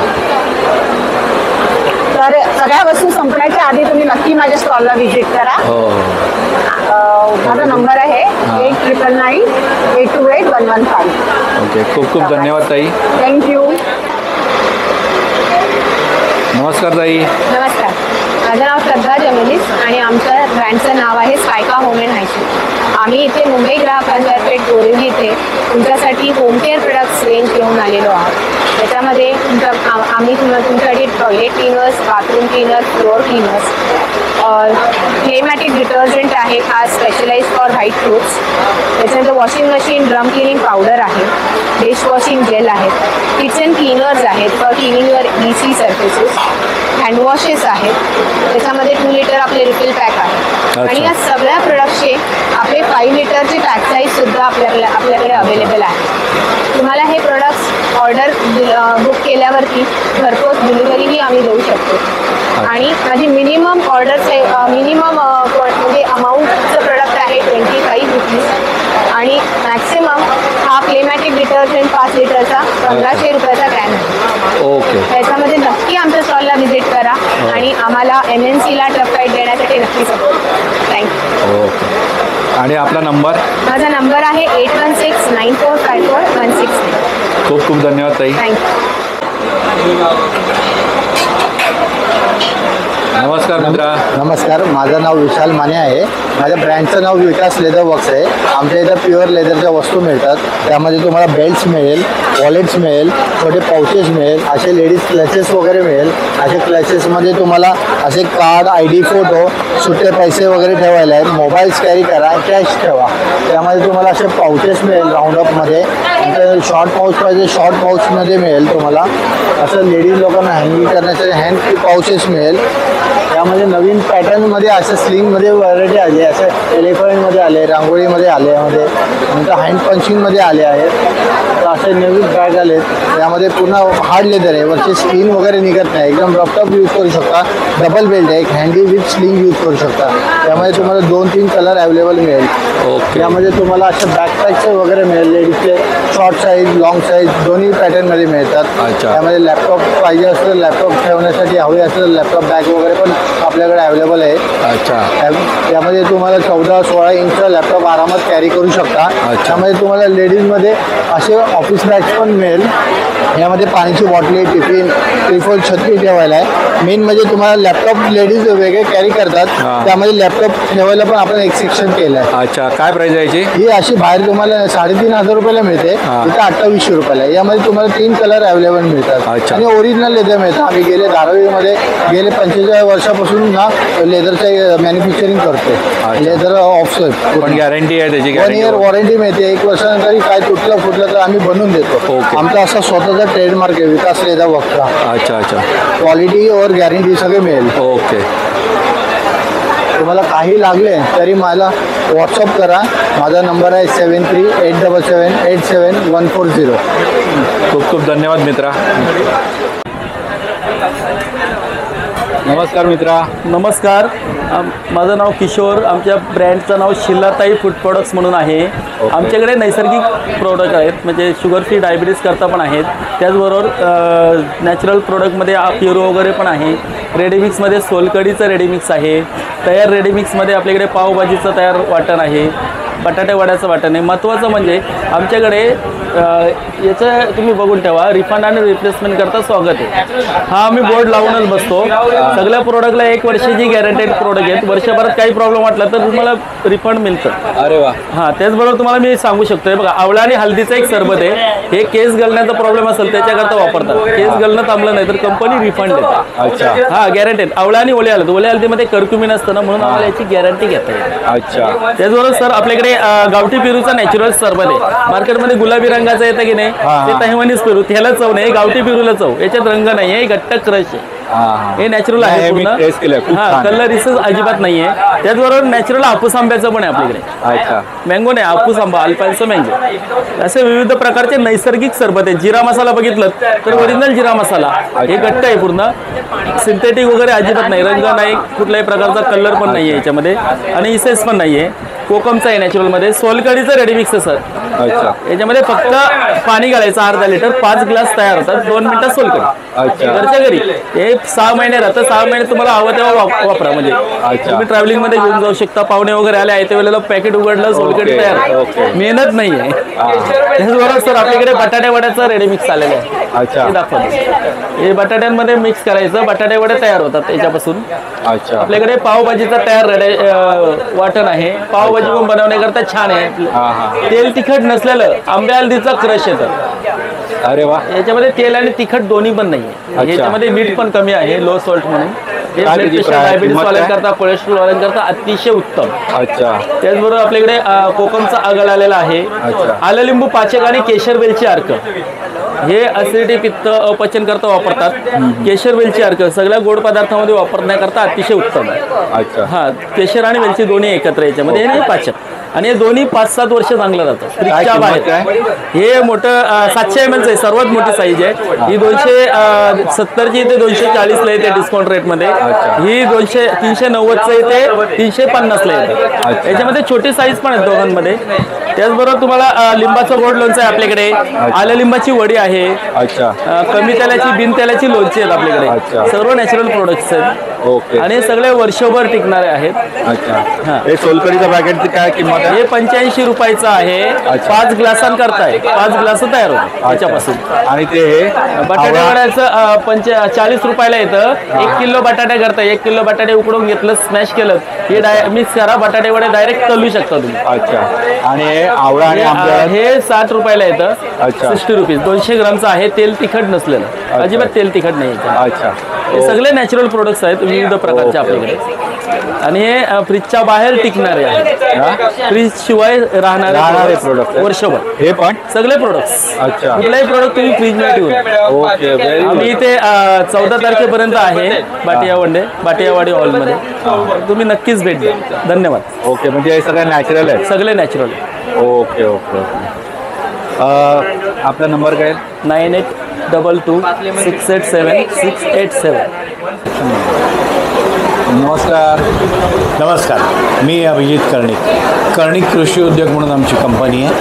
तर सगळ्या वस्तू संपण्याच्या आधी तुम्ही नक्की माझ्या स्टॉलला व्हिजिट करा. हो. माझा नंबर आहे 8999 828 115. ओके. खूप खूप धन्यवाद ताई. थँक्यू. नमस्कार ताई. नमस्कार, माझं नाव श्रद्धा जमेलिस आणि आमच्या ब्रँडचं नाव आहे स्पायका होम अँड हायजीन. आम्ही इथे मुंबई ग्राहक पंचायतपेठ बोरिवली इथे तुमच्यासाठी होम केअर प्रोडक्ट्स रेंज घेऊन आलेलो आहोत. त्याच्यामध्ये आम्ही तुमच्यासाठी toilet cleaners, bathroom cleaners, floor cleaners, क्लेमॅटिक डिटर्जंट आहे खास स्पेशलाइज फॉर व्हाईट क्लोथ्स. त्याच्यानंतर washing machine drum cleaning powder आहे, डिश वॉशिंग जेल आहेत, किचन क्लीनर्स आहेत for cleaning your easy surfaces, handwashes आहेत. त्याच्यामध्ये 2 लिटर आपले रिफिल पॅक आहे आणि या सगळ्या प्रोडक्टचे आपले 5 लिटरचे पॅक साईजसुद्धा आपल्याकडे अवेलेबल आहे. तुम्हाला हे प्रोडक्ट्स ऑर्डर बुक केल्यावरती घरपोच डिलिव्हरीही आम्ही देऊ शकतो. आणि माझी मिनिमम ऑर्डर मिनिमम म्हणजे अमाऊंटचं प्रोडक्ट आहे 25 रुपीज आणि मॅक्सिमम हा क्लेमॅटिक डिटर्जंट 5 लिटरचा 1500 रुपयाचा कॅन आहे. ओके. त्याच्यामध्ये नक्की आमच्या स्टॉलला व्हिजिट करा आणि आम्हाला MNCला ट्रक राईड देण्यासाठी नक्की सपोर्ट. थँक्यू. ओके. आणि आपला नंबर? माझा नंबर आहे 8169454169. खूप खूप धन्यवाद ताई. नमस्कार मित्रा. नमस्कार, माझं नाव विशाल माने आहे. माझ्या ब्रँडचं नाव विकास लेदर वर्क्स आहे. आमच्या इथं प्युअर लेदरच्या वस्तू मिळतात. त्यामध्ये तुम्हाला बेल्ट्स मिळेल, वॉलेट्स मिळेल, छोटे पाउचेस मिळेल, असे लेडीज क्लचेस वगैरे मिळेल. असे क्लचेसमध्ये तुम्हाला असे कार्ड, ID, फोटो, सुट्टे पैसे वगैरे ठेवायला आहेत. मोबाईल्स कॅरी करा, कॅश ठेवा. त्यामध्ये तुम्हाला असे पाउचेस मिळेल राऊंडअपमध्ये. शॉर्ट पाऊच पाहिजे, शॉर्ट पाऊचमध्ये मिळेल तुम्हाला. असं लेडीज लोकांना हँगिंग करण्यासाठी हँड पाउचेस मिळेल. त्यामध्ये नवीन पॅटर्नमध्ये असं स्लिंगमध्ये व्हरायटी आली आहे. असं एलिफंटमध्ये आले, रांगोळीमध्ये आले, यामध्ये नंतर हँड पंचिंगमध्ये आले आहेत. तर असे नवीन बॅग आले. त्यामध्ये पूर्ण हार्ड लेदर आहे, वरची स्किन वगैरे निघत नाही, एकदम रफटफ यूज करू शकता. डबल बेल्ट आहे, एक हँडी विथ स्लिंग यूज करू शकता. त्यामध्ये तुम्हाला 2-3 कलर अवेलेबल मिळेल. ओके. त्यामध्ये तुम्हाला असे बॅकपॅकचे वगैरे मिळेल. लेडीजचे शॉर्ट साईज, लॉंग साईज दोन्ही पॅटर्नमध्ये मिळतात. अच्छा. त्यामध्ये लॅपटॉप पाहिजे असेल, लॅपटॉप ठेवण्यासाठी हवी असेल, लॅपटॉप बॅग वगैरे पण आपल्याकडे अवेलेबल आहे. अच्छा. त्यामध्ये तुम्हाला 14-16 इंचचा लॅपटॉप आरामात कॅरी करू शकता. त्यामध्ये तुम्हाला लेडीजमध्ये असे ऑफिस बॅग्स पण मिळेल. यामध्ये पाण्याची बॉटली, टिफिन, त्रिफोल छत्री ठेवायला आहे. मेन म्हणजे तुम्हाला लॅपटॉप लेडीज वेगळे कॅरी करतात, त्यामध्ये लॅपटॉप ठेवायला पण आपण एक सेक्शन केलं आहे. अच्छा. काय प्राइस आहे याची? ही अशी बाहेर तुम्हाला 3,500 रुपयाला मिळते, इथं 2800 रुपयाला. यामध्ये तुम्हाला 3 कलर अवेलेबल मिळतात आणि ओरिजिनल लेदर मिळतं. आम्ही गेले धारावीमध्ये गेले 45 वर्षापासून ना लेदरचं मॅन्युफॅक्चरिंग करतो. लेदर ऑफसेट पण गॅरंटी आहे त्याची? 1 इयर वॉरंटी मिळते. 1 वर्षानंतर काय तुटलं फुटलं तर आम्ही बनवून देतो. आमचा असा स्वतःचा ट्रेडमार्क आहे विकास लेदर वर्कचा. अच्छा अच्छा. क्वालिटी और गॅरंटी सगळे मिळेल. ओके. तुम्हाला काही लागले तरी मला व्हॉट्सअप करा. माझा नंबर आहे 7387787140. खूप खूप धन्यवाद मित्रा. नमस्कार मित्रा. नमस्कार. माझं नाव किशोर. आमच्या ब्रँडचं नाव शिलाताई फूड प्रोडक्ट्स म्हणून आहे. आमच्याकडे नैसर्गिक प्रोडक्ट आहेत, म्हणजे शुगर फ्री डायबिटीज करता पण आहेत. त्याचबरोबर नॅचरल प्रोडक्टमध्ये प्युरो वगैरे पण आहे. रेडीमिक्समध्ये सोलकडीचं रेडीमिक्स आहे. तयार रेडीमिक्समध्ये आपल्याकडे पावभाजीचं तयार वाटण आहे, बटाटे वड्याचं वाटण आहे. महत्त्वाचं म्हणजे आमच्याकडे याचं तुम्ही बघून ठेवा, रिफंड आणि रिप्लेसमेंट करता स्वागत आहे. हा आम्ही बोर्ड लावूनच बसतो. सगळ्या प्रोडक्टला 1 वर्षाची गॅरंटेड प्रोडक्ट आहेत. वर्षभरात काही प्रॉब्लेम वाटला तर तुम्हाला रिफंड मिळतं. अरे वा. हां, त्याचबरोबर तुम्हाला मी सांगू शकतो, बघा आवळा आणि हळदीचं एक सरबत आहे. हे केस गळण्याचा प्रॉब्लेम असेल त्याच्याकरता वापरतात. केस गळणं थांबलं नाही तर कंपनी रिफंड देते. अच्छा. हां, गॅरंटेड. आवळा आणि ओले हळद. ओले हळदीमध्ये कर्क्युमिन असतं ना, म्हणून आम्हाला याची गॅरंटी घेता येईल. अच्छा. त्याचबरोबर सर आपल्याकडे गावठी पेरूचा नॅचरल सरबत आहे. मार्केटमध्ये गुलाबी रंगाचं येतं की नाही, ते तहिवानीच पेरू. त्याला चव नाही, गावठी पेरूला चव. याच्यात रंग नाही आहे, घट्ट क्रश आहे. हे नॅचरल आहे पूर्ण. हा, कलर रिसच अजिबात नाही आहे. त्याचबरोबर नॅचरल हापूस आंब्याचं पण आहे आपल्याकडे. अच्छा. मँगो नाही, हापूस आंबा, अल्फान्सो मँगो, असे विविध प्रकारचे नैसर्गिक सरबत आहे. जिरा मसाला बघितलं तर ओरिजिनल जिरा मसाला. हे घट्ट आहे पूर्ण, सिंथेटिक वगैरे अजिबात नाही, रंग नाही, कुठल्याही प्रकारचा कलर पण नाही आहे याच्यामध्ये आणि इसेस पण नाही आहे. कोकमचा आहे नॅचरलमध्ये. सोलकडीचं रेडीमिक्स आहे सर. अच्छा. याच्यामध्ये फक्त पाणी घालायचं अर्धा लिटर, 5 ग्लास तयार होतात. 2 मिनिटात सोलकडी. अच्छा. घरच्या घरी. हे 6 महिने राहतं. 6 महिने तुम्हाला हवं तेव्हा वापरा. म्हणजे तुम्ही ट्रॅव्हलिंगमध्ये घेऊन जाऊ शकता. पाहुणे वगैरे आले आहे त्या वेळेला पॅकेट उघडलं, सोलकडी तयार. मेहनत नाही आहे. त्याचबरोबर सर आपल्याकडे बटाटे वड्याचं रेडीमिक्स आलेलं आहे. अच्छा. हे दाखवतो. हे बटाट्यांमध्ये मिक्स करायचं, बटाटे वडे तयार होतात त्याच्यापासून. अच्छा. आपल्याकडे पावभाजीचा तयार वाटण आहे. पावभाजी पण बनवण्याकरता छान आहे. तेल तिखट नसलेलं आंब्या हळदीचा क्रश येतं. अरे वा. याच्यामध्ये तेल आणि तिखट दोन्ही पण नाही आहे. याच्यामध्ये मीठ पण कमी आहे, लो सॉल्ट म्हणून. हे ब्लड प्रेशर, डायबिटीस वाल्यांकरता, कोलेस्ट्रॉल वाल्यांकरता अतिशय उत्तम. अच्छा. त्याचबरोबर आपल्याकडे कोकमचा आगळ आलेला आहे. आलं लिंबू पाचक आणि केशर वेलची अर्क. हे ऍसिडिटी, पित्त, अपचन करता वापरतात. केशर वेलची अर्क सगळ्या गोड पदार्थामध्ये वापरण्याकरता अतिशय उत्तम आहे. अच्छा. हा, केशर आणि वेलची दोन्ही एकत्र याच्यामध्ये. हे पाचक आणि हे दोन्ही 5-7 वर्ष चांगलं राहतं. फ्रीजच्या बाहेर. हे मोठं 700 ml आहे, सर्वात मोठी साईज आहे. ही 270ची ते 240ला येते डिस्काउंट रेटमध्ये. ही 390चं येते, 350ला येते. याच्यामध्ये छोटी साईज पण आहे दोघांमध्ये. त्याचबरोबर तुम्हाला लिंबाचं गोड लोणचं आहे आपल्याकडे. आलं लिंबाची वडी आहे. अच्छा. कमी तेलाची, बिन तेलाची लोणची आहेत आपल्याकडे. सर्व नॅचरल प्रोडक्ट्स आहेत. ओके. आणि सगळे वर्षभर टिकणारे आहेत. अच्छा. हे सोलकडीचं पॅकेटची काय किंमत आहे? हे 85 रुपयाचं आहे. 5 ग्लासांकरता आहे. 5 ग्लास तयार होतात त्याच्यापासून. आणि ते हे बटाटे वड्याचं 40 रुपयाला येतं. 1 किलो बटाटे करता. 1 किलो बटाटे उकडून घेतलं, स्मॅश केलं, हे मिक्स करा. बटाटे वडे डायरेक्ट तळू शकता तुम्ही. अच्छा. आणि आवळा आणि हे 60 रुपयाला येतं. अच्छा. 60 रुपीज. 200 ग्रामचं आहे. तेल तिखट नसलेलं, अजिबात तेल तिखट नाही. अच्छा. हे सगळे नॅचरल प्रोडक्ट्स आहेत विविध प्रकारचे आपल्याकडे. आणि हे फ्रीजच्या बाहेर टिकणारे आहेत. फ्रीज शिवाय राहणारे प्रोडक्ट वर्षभर. हे पण सगळे प्रोडक्ट्स. अच्छा. कुठलाही प्रोडक्ट तुम्ही फ्रीजमध्ये ठेवून. ओके. आम्ही इथे 14 तारखेपर्यंत आहे बाटियावाडी हॉलमध्ये. तुम्ही नक्कीच भेट द्या. धन्यवाद. ओके. म्हणजे हे सगळं नॅचरल आहे? सगळे नॅचरल. Okay okay okay. आपला नंबर काय? 9822687687. नमस्कार. मी अभिजित कर्णिक कृषी उद्योग म्हणून आमची कंपनी आहे.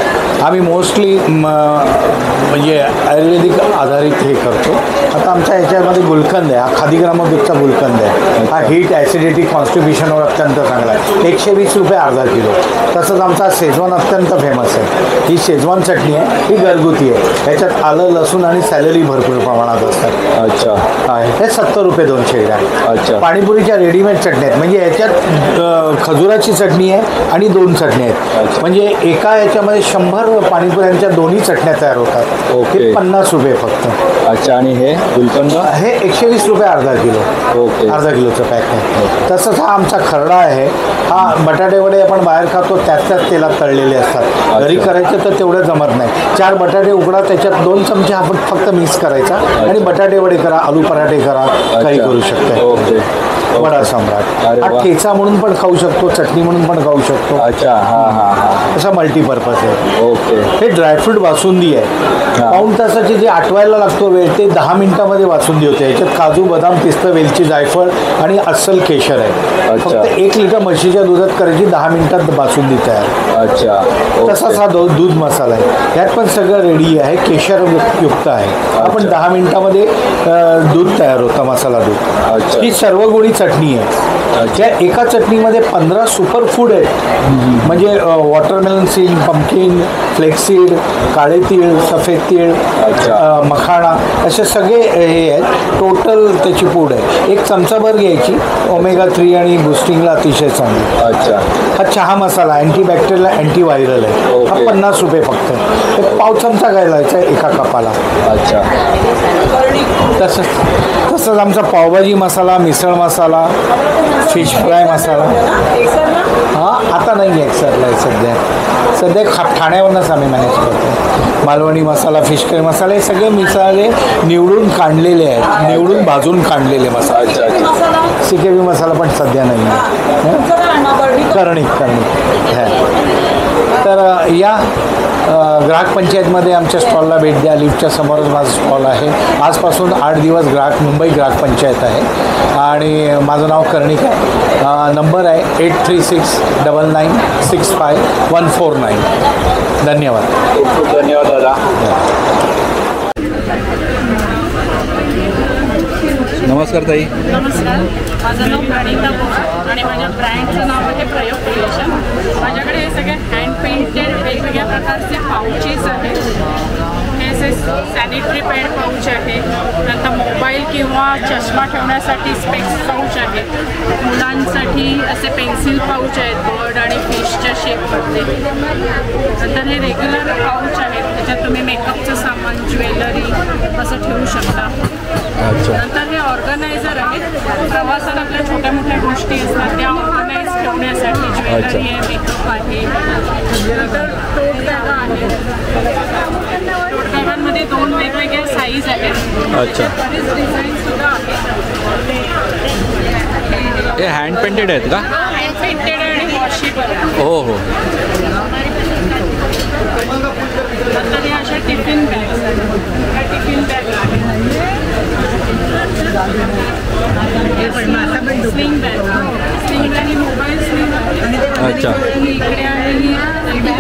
आम्ही मोस्टली म्हणजे आयुर्वेदिक आधारित हे करतो. आता आता आमच्या ह्याच्यामध्ये गुलकंद आहे, हा खादी ग्रामोदूतचा गुलकंद आहे. हा हीट ॲसिडिटी कॉन्स्टिट्यूशनवर अत्यंत चांगला आहे. 120 रुपये अर्धा किलो. तसंच आमचा शेजवान अत्यंत फेमस आहे. ही शेजवान चटणी आहे, ही घरगुती आहे. ह्याच्यात आलं, लसूण आणि सॅलरी भरपूर प्रमाणात असतात. अच्छा. हे 70 रुपये 200 ग्रॅम. अच्छा. पाणीपुरीच्या रेडीमेड चटण्या आहेत, म्हणजे ह्याच्यात खजुराची चटणी आहे आणि 2 चटणी आहेत. म्हणजे एका याच्यामध्ये 100 पाणीपुऱ्यांच्या दोन्ही चटण्या तयार होतात. ओके. 50 रुपये फक्त. अच्छा. आणि हे गुलकंद हे 120 रुपये अर्धा किलो. ओके. अर्धा किलोचं पॅक आहे. तसंच हा आमचा खरडा आहे. हा बटाटे वडे आपण बाहेर खातो त्याच तेलात तळलेले असतात. घरी करायचं तर तेवढं जमत नाही. 4 बटाटे उकडा, त्याच्यात 2 चमचे आपण फक्त मिक्स करायचा आणि बटाटे वडे करा, आलू पराठे करा, काही करू शकता. ओके. वडा सम्राट हा ठेचा म्हणून पण खाऊ शकतो, चटणी म्हणून पण खाऊ शकतो. अच्छा. हां हां हां. असा मल्टीपर्पज आहे. ओके. हे ड्रायफ्रूट बासुंदी आहे. पाऊण तासाची जी आटवायला लागतो वेळ ते 10 मिनिटामध्ये बासुंदी होते. याच्यात काजू, बदाम, पिस्ता, वेलची, जायफळ आणि अस्सल केशर आहे. फक्त 1 लिटर म्हशीच्या दुधात करायची, 10 मिनिटात बासुंदी तयार. अच्छा. तसाच हा दूध मसाला आहे. यात पण सगळं रेडी आहे, केशर युक्त आहे. आपण 10 मिनिटामध्ये दूध तयार होतं, मसाला दूध. ही सर्व गोळी चटणी आहे. त्या एका चटणीमध्ये 15 सुपर फूड आहेत. म्हणजे वॉटरमेलन सीड, पंपकिन, फ्लेक्सीड, काळे तीळ, सफेद तीळ, मखाणा, असे सगळे हे आहेत. टोटल त्याची पूड आहे. 1 चमचाभर घ्यायची. ओमेगा 3 आणि बुस्टिंगला अतिशय चांगली. अच्छा. हा चहा मसाला अँटीबॅक्टेरियल, अँटीव्हायरल आहे. हा 50 रुपये फक्त. एक पाव चमचा घालायचा आहे एका कपाला. अच्छा. तसंच आमचा पावभाजी मसाला, मिसळ मसाला, फिश फ्राय मसाला. हां, आता नाही एक्सरला आहे सध्या ठाण्यावरूनच आम्ही मॅनेज करतो. मालवणी मसाला, फिश फ्राय मसाला, हे सगळे मसाले निवडून काढलेले आहेत, निवडून भाजून काढलेले मसाले. CKB मसाला पण सध्या नाही आहे. करणी तर या ग्राहक पंचायतमध्ये आमच्या स्टॉलला भेट द्या. लिफ्टच्या समोरच माझा स्टॉल आहे. आजपासून 8 दिवस मुंबई ग्राहक पंचायत आहे आणि माझं नाव कर्णिक आहे. नंबर आहे 8369965149. धन्यवाद. खूप धन्यवाद दादा. नमस्कार ताई. नमस्कार. माझं नाव प्रणिता बोस आणि माझ्या ब्रँडचं नाव आहे प्रयोग क्रिएशन. माझ्याकडे हे सगळे हँड पेंटेड वेगवेगळ्या प्रकारचे पाउचेस आहेत. हे असे सॅनिटरी पॅड पाऊच आहे. नंतर मोबाईल किंवा चष्मा ठेवण्यासाठी स्पेक्स पाऊच आहे. मुलांसाठी असे पेन्सिल पाऊच आहेत बर्ड आणि फिशच्या शेपमध्ये. नंतर हे रेग्युलर पाऊच आहेत, त्याच्यात तुम्ही मेकअपचं सामान, ज्वेलरी असं ठेवू शकता. नंतर हे ऑर्गनायझर आहेत. प्रवासात आपल्या छोट्या मोठ्या गोष्टी असतात त्या ऑर्गनाईज ठेवण्यासाठी ज्वेलरी आहे, मेकअप आहे. नंतर टोट बॅगा आहेत. टोट बॅगांमध्ये 2 वेगवेगळ्या साईज आहेत. अच्छा. बरेच डिझाईन सुद्धा आहेत. हे हँड पेंटेड आहेत का? हँड पेंटेड आणि वॉशेबल. हो हो. नंतर हे अशा टिफिन बॅग्स आहेत. ह्या टिफिन बॅग आहेत. स्लिंग बॅग, स्लिंग आणि मोबाईल स्लिंग आहे. अच्छा. इकडे आहे ही ह्या रेग्युलर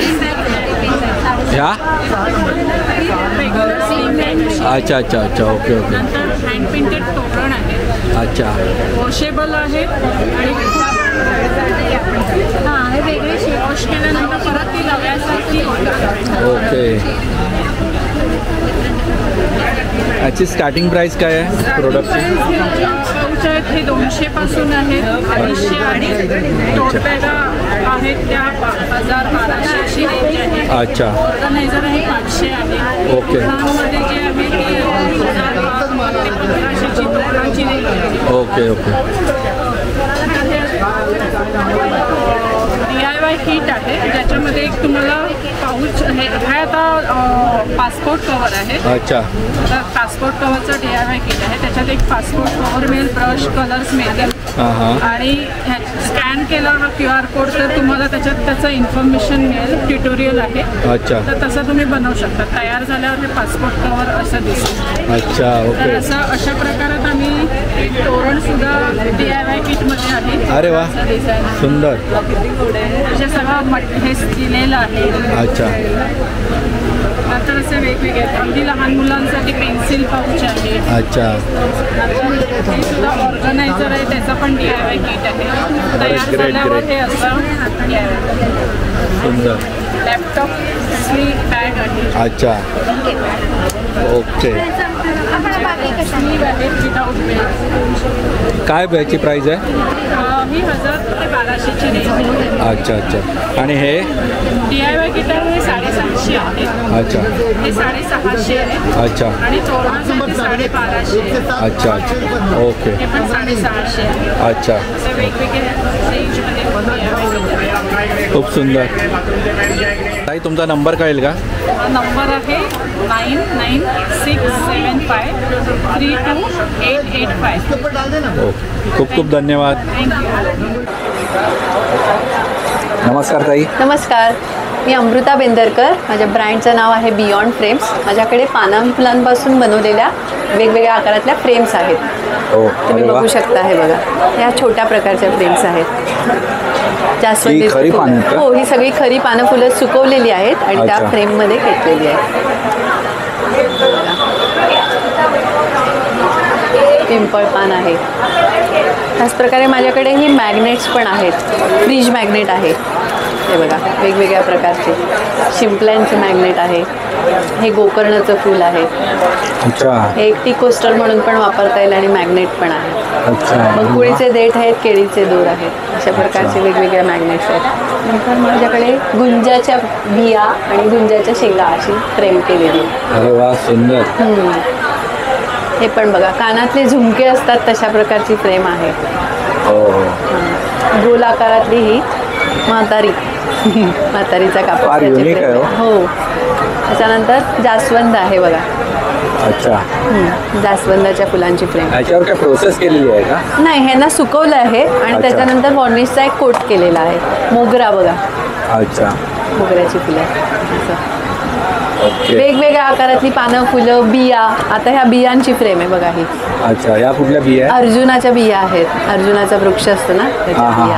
स्लिंग बॅग. अच्छा अच्छा अच्छा. Okay okay. नंतर हँड पेंटेड तोरण आहे. अच्छा. वॉशेबल आहेत आणि हां हे वेगळे वॉश केल्यानंतर परत ती नव्यासारखी होतात. ओके. याची स्टार्टिंग प्राइस काय आहे प्रोडक्टची? पाऊच आहेत हे 200 पासून आहेत, 250 आहेत. टोट बॅगा आहेत त्या 1000-1200 अशी रेंज आहे. अच्छा. ऑर्गनायझर आहे 500 आहे. ओके. तोरणांमध्ये जे आहे ते 1000 ते 1500ची तोरणांची रेंज आहे. Okay okay. DIY किट आहे ज्याच्यामध्ये एक तुम्हाला पाऊच आहे. हा आता पासपोर्ट कवर आहे. अच्छा. तर पासपोर्ट कवरचं DIY किट आहे. त्याच्यात एक पासपोर्ट कवर मिळेल, ब्रश, कलर्स मिळतील आणि स्कॅन केला हा QR कोड तर तुम्हाला त्याच्यात त्याचं इन्फॉर्मेशन मिळेल. ट्युटोरियल आहे. अच्छा. तर तसं तुम्ही बनवू शकता. तयार झाल्यावर हे पासपोर्ट कवर असं दिसेल. अच्छा. ओके. तर अशा प्रकारात आम्ही तोरण सुद्धा DIY किट मध्ये आहे. अरे वा, डिझाईन सुंदर. असे सगळं हे दिलेलं आहे. अच्छा. नंतर असे वेगवेगळे अगदी लहान मुलांसाठी पेन्सिल पाऊच आहे. अच्छा. हे सुद्धा ऑर्गनायझर आहे, त्याचं पण DIY किट आहे. तयार झाल्यावर हे असं सुंदर. लॅपटॉप स्लीप बॅग आहे. अच्छा. ओके. स्लीव आहे विदाउट बेल्ट. काय याची प्राइस आहे? ही 1000 ते 1200ची रेंज आहे. अच्छा अच्छा. आणि हे DIY किट हे 750 आहे. अच्छा. हे 650 आहे. अच्छा. आणि तोरणासाठी 1250. अच्छा अच्छा. ओके. हे पण 650 आहे. अच्छा. असे वेगवेगळे रेंजमध्ये खूप सुंदर. ताई तुमचा नंबर कळेल का? नंबर आहे 9967532885. ओके. खूप खूप धन्यवाद. नमस्कार ताई. नमस्कार, मी अमृता बेंदरकर. माझ्या ब्रँडचं नाव आहे बियॉन्ड फ्रेम्स. माझ्याकडे पानां फुलांपासून बनवलेल्या वेगवेगळ्या आकारातल्या फ्रेम्स आहेत. तुम्ही बघू शकता. हे बघा, ह्या छोट्या प्रकारच्या फ्रेम्स आहेत. जास्वंदी फुलं. हो, ही सगळी खरी पानं फुलं सुकवलेली आहेत आणि त्या फ्रेममध्ये घेतलेली आहेत. पिंपळ पान आहे. त्याच प्रकारे माझ्याकडे ही मॅग्नेट्स पण आहेत. फ्रीज मॅग्नेट आहे. हे बघा, वेगवेगळ्या प्रकारचे शिंपल्यांचे मॅग्नेट आहे. हे गोकर्णाचं फूल आहे. हे टी कोस्टर म्हणून पण वापरता येईल आणि मॅग्नेट पण आहे. मग कुळीचे देठ आहेत, केळीचे दोर आहेत. अशा प्रकारचे वेगवेगळ्या मॅग्नेट्स आहेत. नंतर माझ्याकडे गुंजाच्या बिया आणि गुंजाच्या शेंगा अशी फ्रेम केलेली. अरे वा, सुंदर. हे पण बघा, कानातले झुमके असतात तशा प्रकारची फ्रेम आहे. गोल आकारातली ही म्हातारीचा कापड. हो. त्याच्यानंतर जास्वंद आहे बघा. अच्छा. जास्वंदाच्या फुलांची फ्रेम. याच्यावर काय प्रोसेस केलेली आहे का? नाही, ह्यांना सुकवलं आहे आणि त्याच्यानंतर वॉर्निशचा एक कोट केलेला आहे. मोगरा बघा. अच्छा. मोगऱ्याची फुलं. वेगवेगळ्या आकारातली पानं, फुलं, बिया. आता ह्या बियांची फ्रेम आहे बघा ही. अच्छा. या कुठल्या बिया? अर्जुनाच्या बिया आहेत. अर्जुनाचा वृक्ष असतो ना, त्याच्या बिया.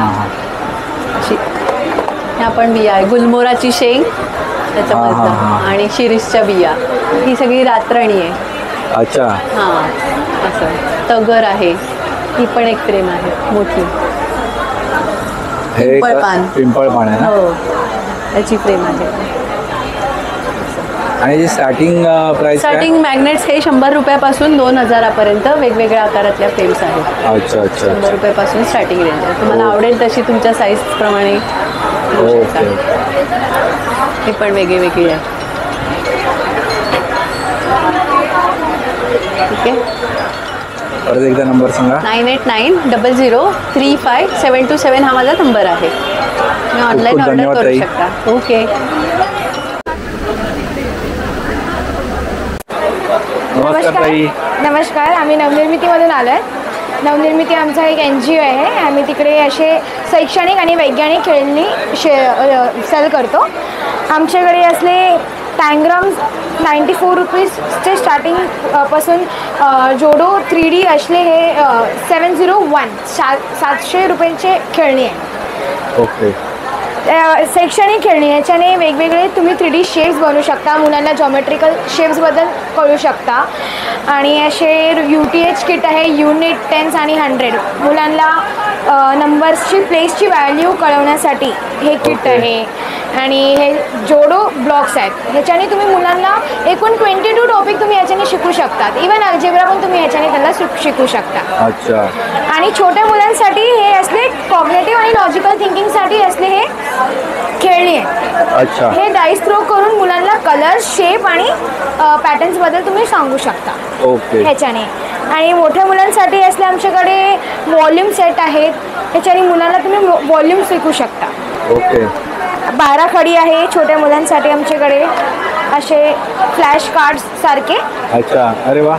ह्या पण बिया आहे. गुलमोहराची शेंग त्याच्यामधलं आणि शिरीषच्या बिया. ही सगळी रातराणी आहे. अच्छा. हां, असं तगर आहे. ही पण एक फ्रेम आहे मोठी. पिंपळ पान आहे ना? हो, त्याची फ्रेम आहे. आणि जी स्टार्टिंग प्राइस? स्टार्टिंग मॅग्नेट्स हे 100 रुपयापासून 2000 पर्यंत वेगवेगळ्या आकारातल्या फ्रेम्स आहेत. अच्छा अच्छा. 100 रुपयापासून स्टार्टिंग रेंज आहे. तुम्हाला आवडेल तशी तुमच्या साईज प्रमाणे. हे पण वेगळी वेगळी आहे. ठीक आहे. परत एकदा नंबर सांगा. 9890035727 हा माझा नंबर आहे. मी ऑनलाईन ऑर्डर करू शकता. ओके. नमस्कार. आम्ही नवनिर्मितीमधून आलो आहे. नवनिर्मिती आमचा एक NGO आहे. आम्ही तिकडे असे शैक्षणिक आणि वैज्ञानिक खेळणी सेल करतो. आमच्याकडे असले टँग्राम्स 94 रुपीजचे स्टार्टिंग पासून जोडो 3D असले हे 700 रुपयांचे खेळणी आहे. ओके. शैक्षणिक खेळणी याच्याने वेगवेगळे तुम्ही 3D शेप्स बनवू शकता. मुलांना जॉमेट्रिकल शेप्सबद्दल कळू शकता. आणि असे UTH किट आहे. युनिट 10 आणि 100 मुलांना नंबर्सची प्लेसची व्हॅल्यू कळवण्यासाठी हे किट आहे. आणि हे जोडो ब्लॉक्स आहेत. ह्याच्याने तुम्ही मुलांना एकूण 22 टॉपिक तुम्ही याच्याने शिकू शकतात. इवन अल्जेब्रा पण तुम्ही याच्याने त्यांना शिकू शकता. अच्छा. आणि छोट्या मुलांसाठी हे असले कॉग्नेटिव्ह आणि लॉजिकल थिंकिंगसाठी असले हे खेळणी आहेत. अच्छा. हे डाईस थ्रो करून मुलांना कलर, शेप आणि पॅटर्न्स बद्दल तुम्ही सांगू शकता. ओके. ह्याच्याने. आणि मोठ्या मुलांसाठी असले आमच्याकडे व्हॉल्यूम सेट आहेत. ह्याच्याने मुलांना तुम्ही व्हॉल्यूम शिकू शकता. ओके. 12 खडी आहे छोट्या मुलांसाठी आमच्याकडे. असे फ्लॅश कार्ड्स सारखे. अच्छा. अरे वा.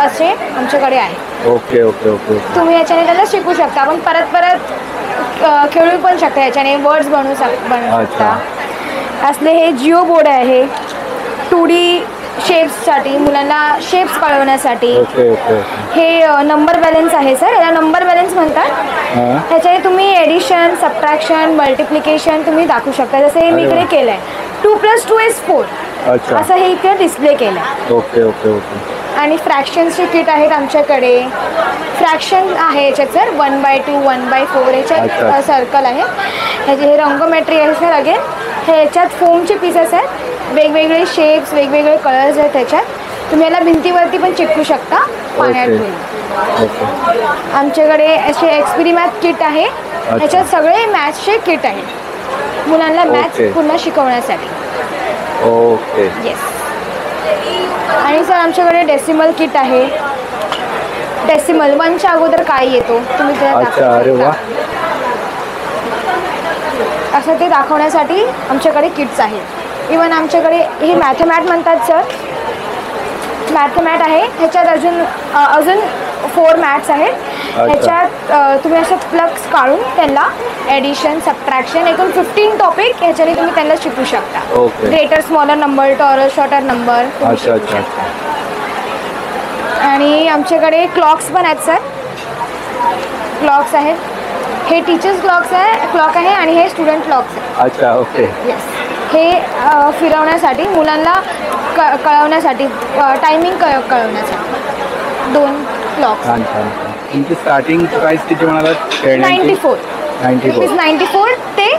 असे आमच्याकडे आहे. Okay okay okay. तुम्ही याच्याने त्याला शिकू शकता. आपण परत खेळू पण शकता. याच्याने वर्ड्स बनवू शकता. असले हे जिओ बोर्ड आहे. 2D शेप्ससाठी, मुलांना शेप्स कळवण्यासाठी. Okay okay. हे नंबर बॅलन्स आहे सर, याला नंबर बॅलन्स म्हणतात. ह्याच्याने तुम्ही एडिशन, सबट्रॅक्शन, मल्टिप्लिकेशन तुम्ही दाखवू शकता. जसं हे मी इकडे केलं आहे 2+2 is 4. अच्छा. असं हे इकडे डिस्प्ले केलं आहे. Okay okay okay. आणि फ्रॅक्शन्सचे किट आहेत आमच्याकडे. फ्रॅक्शन आहे याच्यात सर 1/2, 1/4 याच्यात सर्कल आहे. ह्याचे हे रंगोमेट्री आहे सर. अगेन हे याच्यात फोमचे पीसेस आहेत, वेगवेगळे शेप्स, वेगवेगळे कलर्स आहेत त्याच्यात. तुम्ही याला भिंतीवरती पण चिटकू शकता पाण्यात धुवून. आमच्याकडे असे एक्सपेरिमॅथ किट आहे. ह्याच्यात सगळे मॅथ्सचे किट आहेत मुलांना मॅथ्स पुन्हा शिकवण्यासाठी. ओके. येस. आणि सर आमच्याकडे डेसिमल किट आहे. डेसिमल 1च्या अगोदर काय येतो तुम्ही अच्छा. अरे वा. असं ते दाखवण्यासाठी आमच्याकडे किट्स आहेत. इवन आमच्याकडे हे मॅथमॅट म्हणतात सर. मॅथमॅट आहे. ह्याच्यात अजून 4 मॅथ्स आहेत. ह्याच्यात तुम्ही असं प्लग्स काढून त्यांना ॲडिशन, सबट्रॅक्शन एकूण 15 टॉपिक ह्याच्याने तुम्ही त्यांना शिकू शकता. Greater smaller number, taurus shorter number. अच्छा अच्छा. आणि आमच्याकडे क्लॉक्स पण आहेत सर. क्लॉक्स आहेत. हे टीचर्स क्लॉक आहे आणि हे स्टुडंट क्लॉक्स आहे. अच्छा. ओके. येस. हे फिरवण्यासाठी, मुलांना कळवण्यासाठी, टायमिंग कळवण्यासाठी 2 क्लॉक्स. छान छान. तुमची स्टार्टिंग प्राइस किती म्हणालात? 94. 94 ते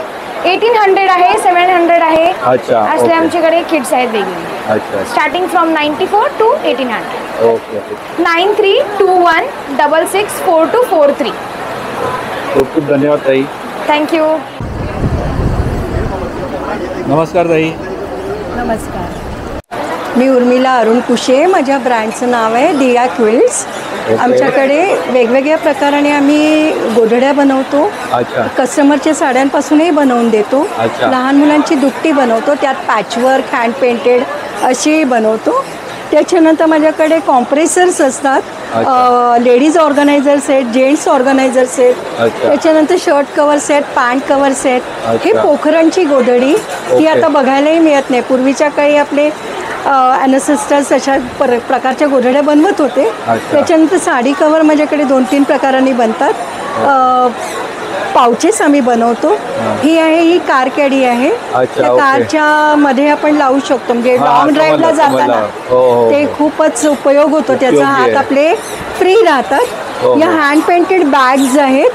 1800 आहे, 700 आहे. अच्छा. असले आमच्याकडे किट्स आहेत वेगवेगळे. अच्छा. Starting from 94 to 1800. ओके. 9321664243. खूप खूप धन्यवाद ताई. थँक्यू. नमस्कार ताई. नमस्कार. मी उर्मिला अरुण कुशे. माझ्या ब्रँडचं नाव आहे दिया क्विल्ट्स. आमच्याकडे वेगवेगळ्या प्रकाराने आम्ही गोधड्या बनवतो. अच्छा. कस्टमरच्या साड्यांपासूनही बनवून देतो. लहान मुलांची दुपटी बनवतो, त्यात पॅचवर्क, हँड पेंटेड अशी बनवतो. त्याच्यानंतर माझ्याकडे कॉम्प्रेसर्स असतात. Ladies organizer set, gents organizer set. त्याच्यानंतर shirt cover set, pant cover set. हे पोखरणची गोधडी, ती आता बघायलाही मिळत नाही. पूर्वीच्या काळी आपले ॲनसेस्टर्स अशा प्रकारच्या गोधड्या बनवत होते. त्याच्यानंतर साडी कवर माझ्याकडे 2-3 प्रकारांनी बनतात. पाउचेस आम्ही बनवतो. ही आहे, ही कार कॅडी आहे. त्या कारच्या मध्ये आपण लावू शकतो. म्हणजे लॉंग ड्राईव्हला जाताना ते खूपच उपयोग होतो त्याचा. हात आपले फ्री राहतात. या हँड पेंटेड बॅग्स आहेत.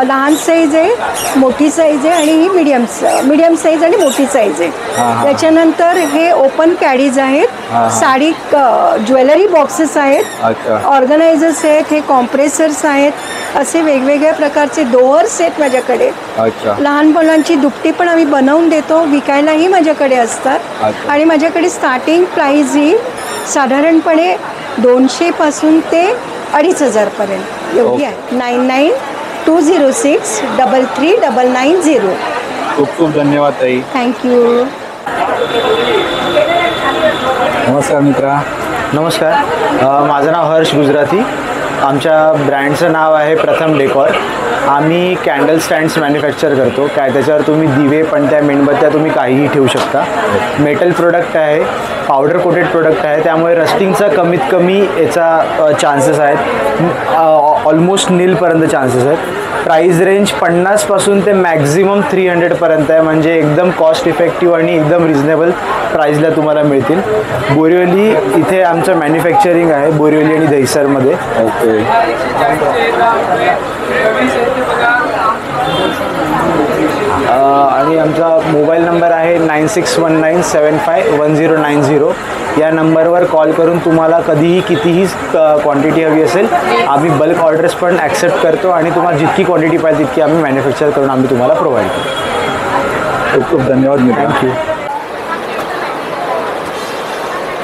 लहान साईज आहे, मोठी साईज आहे आणि ही मीडियम साईज आणि मोठी साईज आहे. त्याच्यानंतर हे ओपन कॅडीज आहेत. साडी ज्वेलरी बॉक्सेस आहेत. ऑर्गनायझर्स आहेत. हे कॉम्प्रेसर्स आहेत. असे वेगवेगळ्या प्रकारचे डोअर्स आहेत माझ्याकडे. लहान मुलांची दुपटी पण आम्ही बनवून देतो, विकायलाही माझ्याकडे असतात. आणि माझ्याकडे स्टार्टिंग प्राईस ही साधारणपणे 200 पासून ते 2500 पर्यंत एवढी आहे. 9920633990. खूप खूप धन्यवाद ताई. थँक्यू. नमस्कार मित्रा. नमस्कार. माझं नाव हर्ष गुजराती. आमच्या ब्रँडचं नाव आहे प्रथम डेकॉर. आम्ही कॅन्डल स्टँड्स मॅन्युफॅक्चर करतो. त्याच्यावर तुम्ही दिवे, पणत्या, मेणबत्त्या तुम्ही काहीही ठेवू शकता. मेटल प्रोडक्ट आहे, पावडर कोटेड प्रोडक्ट आहे, त्यामुळे रस्टिंगचा कमीत कमी याचा चान्सेस आहेत. ऑलमोस्ट नीलपर्यंत चान्सेस आहेत. प्राईस रेंज 50 पासून ते मॅक्झिमम 300 पर्यंत आहे. म्हणजे एकदम कॉस्ट इफेक्टिव्ह आणि एकदम रिझनेबल प्राईजला तुम्हाला मिळतील. बोरिवली इथे आमचं मॅन्युफॅक्चरिंग आहे, बोरिवली आणि दहिसरमध्ये. ओके. आणि आमचा मोबाईल नंबर आहे 9619751090. या नंबरवर कॉल करून तुम्हाला कधीही कितीही क्वांटिटी हवी असेल आम्ही बल्क ऑर्डर्स पण ॲक्सेप्ट करतो आणि तुम्हाला जितकी क्वांटिटी पाहिजे तितकी आम्ही मॅन्युफॅक्चर करून आम्ही तुम्हाला प्रोव्हाइड करतो. खूप खूप धन्यवाद मी. थँक्यू.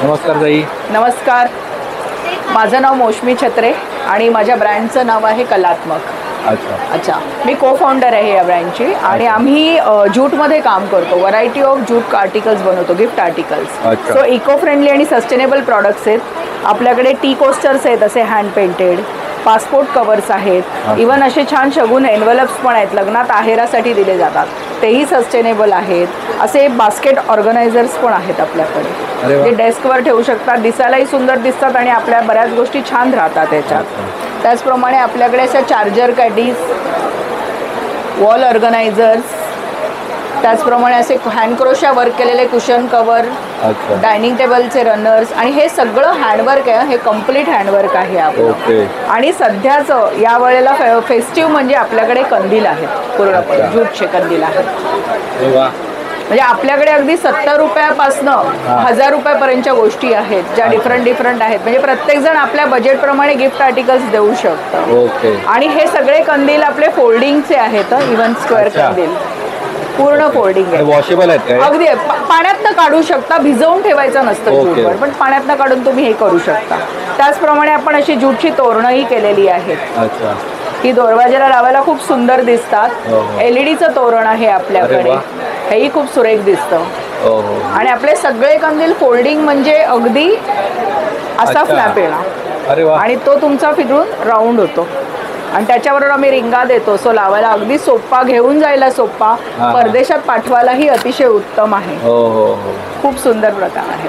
नमस्कार ताई. नमस्कार. माझं नाव मौसमी छत्रे आणि माझ्या ब्रँडचं नाव आहे कलात्मक. अच्छा. मी को फाउंडर आहे या ब्रँडची आणि आम्ही ज्यूटमध्ये काम करतो. व्हरायटी ऑफ ज्यूट आर्टिकल्स बनवतो, gift articles. So eco friendly आणि सस्टेनेबल प्रॉडक्ट्स आहेत आपल्याकडे. टी कोस्टर्स आहेत असे हँड पेंटेड, पासपोर्ट कवर्स आहेत, इवन असे छान शगुन एनव्हलप्स पण आहेत, लग्नात आहेरासाठी दिले जातात. तेही सस्टेनेबल आहेत. असे बास्केट ऑर्गनायझर्स पण आहेत आपल्याकडे, जे डेस्कवर ठेवू शकतात, दिसायलाही सुंदर दिसतात आणि आपल्या बऱ्याच गोष्टी छान राहतात त्याच्यात. त्याचप्रमाणे आपल्याकडे अशा चार्जर कॅडीज, वॉल ऑर्गनायझर्स, त्याचप्रमाणे असे हँडक्रोशा वर्क केलेले कुशन कवर, डायनिंग टेबलचे रनर्स, आणि हे सगळं हँडवर्क आहे. हे कम्प्लीट हँडवर्क आहे आपलं. आणि सध्याच या वेळेला फेस्टिव्ह म्हणजे आपल्याकडे कंदील आहेत, पूर्णपणे ज्यूटचे कंदील आहेत. म्हणजे आपल्याकडे अगदी 70 रुपयापासनं 1000 रुपयापर्यंतच्या गोष्टी आहेत, ज्या डिफरंट आहेत. म्हणजे प्रत्येकजण आपल्या बजेटप्रमाणे गिफ्ट आर्टिकल्स देऊ शकतं. आणि हे सगळे कंदील आपले फोल्डिंगचे आहेत, इव्हन स्क्वेअर कंदील पूर्ण फोल्डिंग आहे. वॉशेबल आहेत काय? अगदी पाण्यातनं काढू शकता, भिजवून ठेवायचं नसतं ज्यूटवर, पण पाण्यातनं काढून तुम्ही हे करू शकता. त्याचप्रमाणे आपण अशी ज्यूटची तोरणंही केलेली आहेत. ही दरवाजाला लावायला खूप सुंदर दिसतात. LED तोरण आहे आपल्याकडे, हेही खूप सुरेख दिसतं. आणि आपले सगळे कंदील फोल्डिंग म्हणजे अगदी असा फ्लॅप येणार आणि तो तुमचा फिरून राऊंड होतो. आणि त्याच्याबरोबर आम्ही रिंगा देतो, सो लावायला अगदी सोपा, घेऊन जायला सोपा, परदेशात पाठवायलाही अतिशय उत्तम आहे. खूप सुंदर प्रकार आहे.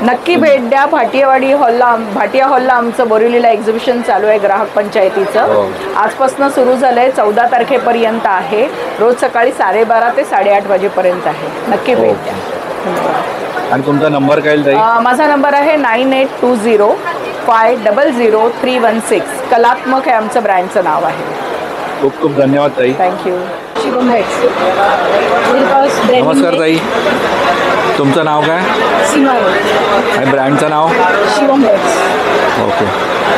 नक्की भेट द्या. भाटिया हॉलला आमचं बोरिवलीला एक्झिबिशन चालू आहे ग्राहक पंचायतीचं. आजपासून सुरू झालंय, 14 तारखेपर्यंत आहे. रोज सकाळी 12:30 ते 8:30 वाजेपर्यंत आहे. नक्की भेट द्या. आणि तुमचा नंबर काय? माझा नंबर आहे 9820500316. कलात्मक हे आमचं ब्रँडचं नाव आहे. खूप खूप धन्यवाद ताई. थँक्यू. नमस्कार ताई, तुमचं नाव काय आणि ब्रँडचं नाव? ओके.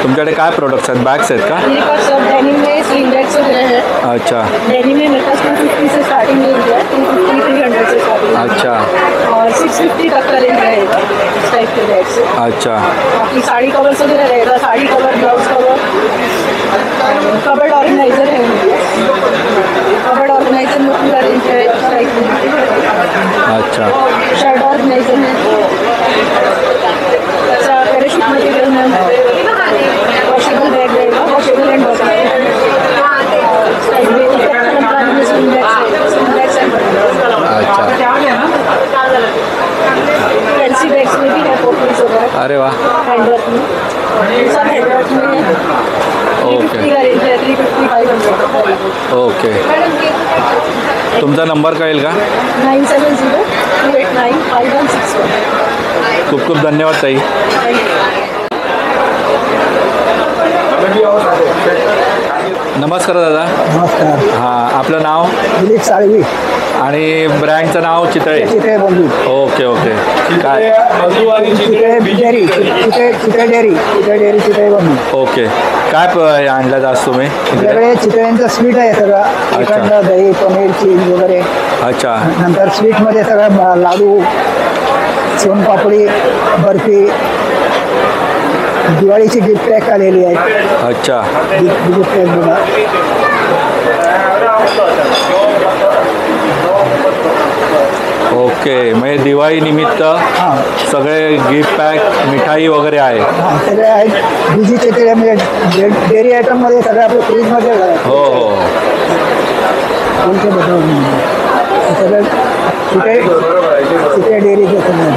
तुमच्याकडे काय प्रोडक्ट्स आहेत? बॅग्स आहेत का? अच्छा अच्छा और 650 तक का रेंज रहेगा इस टाइप के बैग्स. अच्छा. बाकी साड़ी कवर्स वगैरह रहेगा, sari cover, blouse cover, cupboard organiser है. कबर्ड ऑर्गेनाइजर में पूरा रेंज है इस टाइप में. अच्छा. शर्ट ऑर्गेनाइजर है. अच्छा पैराशूट मटेरियल में वॉशेबल बैग रहेगा, washable end washable. Fancy bags में भी है पॉकेट्स वगैरह. अरे वाह. हैंडवर्क में सब हैंडवर्क में है. Okay 350 okay. तुमचा नंबर कळेल का? 9702895161. खूप खूप धन्यवाद ताई. नमस्कार दादा. नमस्कार. हां, आपलं नाव? दिलीप साळवी. आणि ब्रँडचं नाव चितळे. चितळे बंधू. Okay okay. काय? चितळे डेअरी, चितळे डेअरी चितळे बंधू. ओके. काय हे आणलं आज तुम्ही? आपल्याकडे चितळ्यांचं स्वीट आहे सगळं. श्रीखंड, दही, पनीर, चीज वगैरे. अच्छा. नंतर स्वीटमध्ये सगळं लाडू, सोनपापडी, बर्फी, दिवाळीची गिफ्ट पॅक आलेली आहे. अच्छा. गिफ्ट पॅक बघा. ओके. म्हणजे दिवाळी निमित्त सगळे गिफ्ट पॅक, मिठाई वगैरे आहे. सगळे आहेत. बीजी चितळे म्हणजे डेअरी आयटममध्ये सगळं आपलं फ्रीजमध्ये हो हो. सगळं चितळे डेअरीचं सगळं.